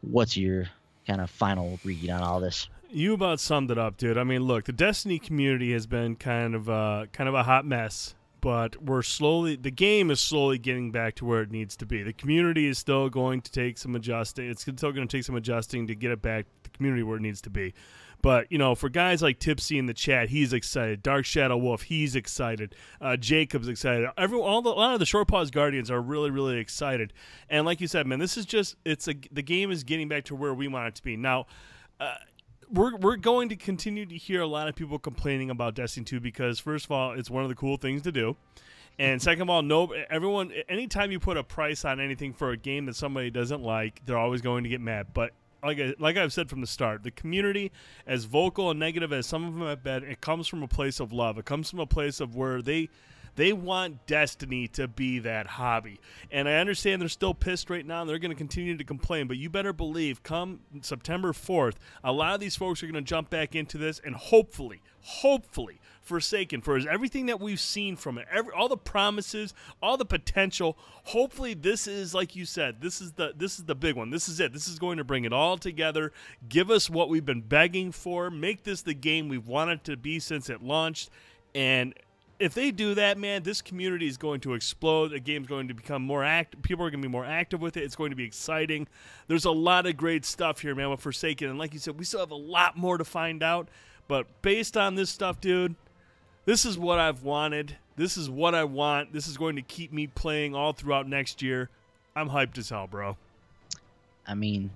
What's your kind of final read on all this? You about summed it up, dude. I mean, look, the Destiny community has been kind of a hot mess, but the game is slowly getting back to where it needs to be. The community is still going to take some adjusting. It's still going to take some adjusting to get it back to the community where it needs to be. But, for guys like Tipsy in the chat, he's excited. Dark Shadow Wolf, he's excited. Jacob's excited. A lot of the Short Pause Guardians are really, really excited. And like you said, man, this is just the game is getting back to where we want it to be. Now, we're going to continue to hear a lot of people complaining about Destiny 2 because, first of all, it's one of the cool things to do. And second of all, anytime you put a price on anything for a game that somebody doesn't like, they're always going to get mad. But like I've said from the start, the community, as vocal and negative as some of them have been, it comes from a place of love. It comes from a place of where they want Destiny to be that hobby. And I understand they're still pissed right now, and they're going to continue to complain, but you better believe come September 4th, a lot of these folks are going to jump back into this, and hopefully, Forsaken, for everything that we've seen from it, all the promises, all the potential, hopefully this is, like you said, this is the big one. This is it. This is going to bring it all together, give us what we've been begging for, make this the game we've wanted to be since it launched. And if they do that, man, this community is going to explode. The game's going to become more active. People are going to be more active with it. It's going to be exciting. There's a lot of great stuff here, man, with Forsaken. And like you said, we still have a lot more to find out. But based on this stuff, dude, this is what I've wanted. This is what I want. This is going to keep me playing all throughout next year. I'm hyped as hell, bro. I mean,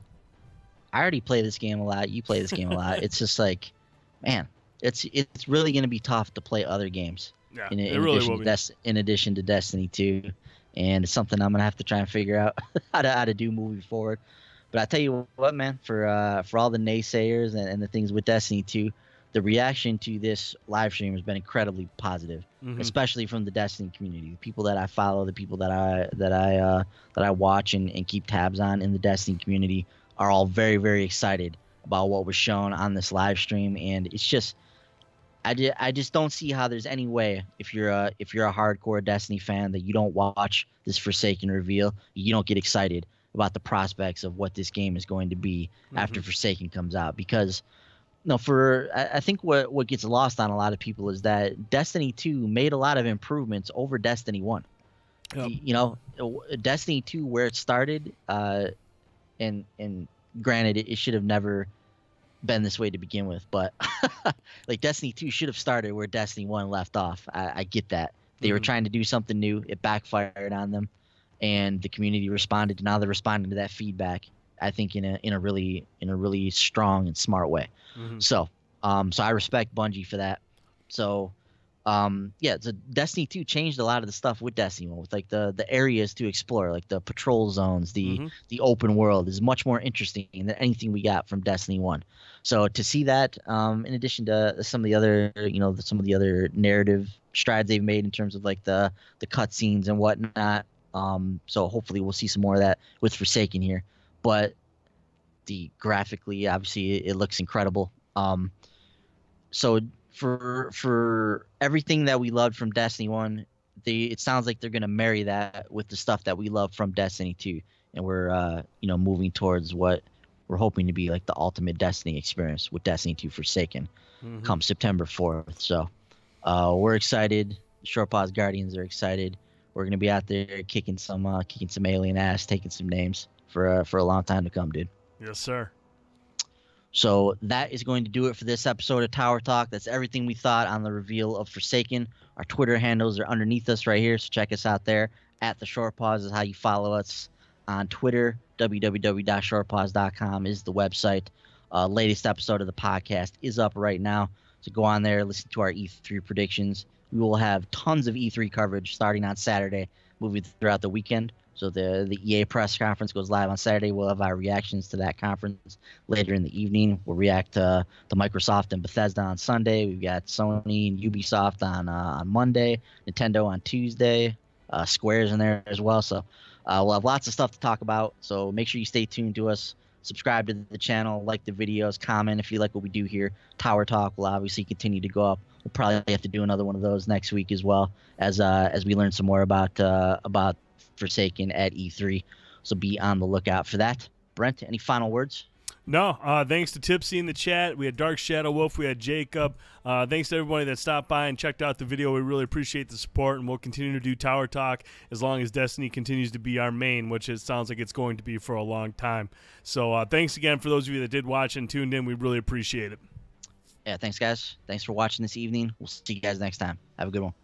I already play this game a lot. You play this game a lot. It's just like, man, it's really going to be tough to play other games. Yeah, in it really will be. In addition to Destiny 2. And it's something I'm going to have to try and figure out how to do moving forward. But I tell you what, man, for all the naysayers and the things with Destiny 2, the reaction to this live stream has been incredibly positive, especially from the Destiny community. The people that I follow, the people that I watch and keep tabs on in the Destiny community are all very, very excited about what was shown on this live stream. And it's just, I just don't see how there's any way, if you're a hardcore Destiny fan, that you don't watch this Forsaken reveal, you don't get excited about the prospects of what this game is going to be after Forsaken comes out. Because I think what gets lost on a lot of people is that Destiny 2 made a lot of improvements over Destiny 1. Yep. Destiny 2, where it started, and granted, it should have never been this way to begin with, but like Destiny 2 should have started where Destiny 1 left off. I get that. They were trying to do something new. It backfired on them, and the community responded. And now they're responding to that feedback, I think, in a really strong and smart way. So I respect Bungie for that. So Destiny 2 changed a lot of the stuff with Destiny 1, with like the areas to explore, like the patrol zones, the open world is much more interesting than anything we got from Destiny 1. So to see that, in addition to some of the other narrative strides they've made in terms of like the cutscenes and whatnot. So hopefully we'll see some more of that with Forsaken here. But graphically, obviously, it looks incredible. So for everything that we loved from Destiny 1, it sounds like they're going to marry that with the stuff that we love from Destiny 2, and we're moving towards what we're hoping to be like the ultimate Destiny experience with Destiny 2 Forsaken come September 4th. So we're excited. The Short Pause Guardians are excited. We're going to be out there kicking some alien ass, taking some names for a long time to come, dude. Yes, sir. So that is going to do it for this episode of Tower Talk. That's everything we thought on the reveal of Forsaken. Our Twitter handles are underneath us right here, so check us out there. At The Short Pause is how you follow us on Twitter. www.shortpause.com is the website. Latest episode of the podcast is up right now. So go on there, listen to our E3 predictions. we will have tons of E3 coverage starting on Saturday, moving throughout the weekend. So the EA press conference goes live on Saturday. We'll have our reactions to that conference later in the evening. We'll react to Microsoft and Bethesda on Sunday. We've got Sony and Ubisoft on Monday, Nintendo on Tuesday, Square's in there as well. So we'll have lots of stuff to talk about. So make sure you stay tuned to us. Subscribe to the channel, like the videos, comment if you like what we do here. Tower Talk will obviously continue to go up. We'll probably have to do another one of those next week as well as we learn some more about Forsaken at E3. So be on the lookout for that. Brent, any final words? No, thanks to Tipsy in the chat. We had Dark Shadow Wolf. We had Jacob. Thanks to everybody that stopped by and checked out the video. We really appreciate the support, and we'll continue to do Tower Talk as long as Destiny continues to be our main, which it sounds like it's going to be for a long time. So thanks again for those of you that did watch and tuned in. We really appreciate it. Yeah, thanks, guys. Thanks for watching this evening. We'll see you guys next time. Have a good one.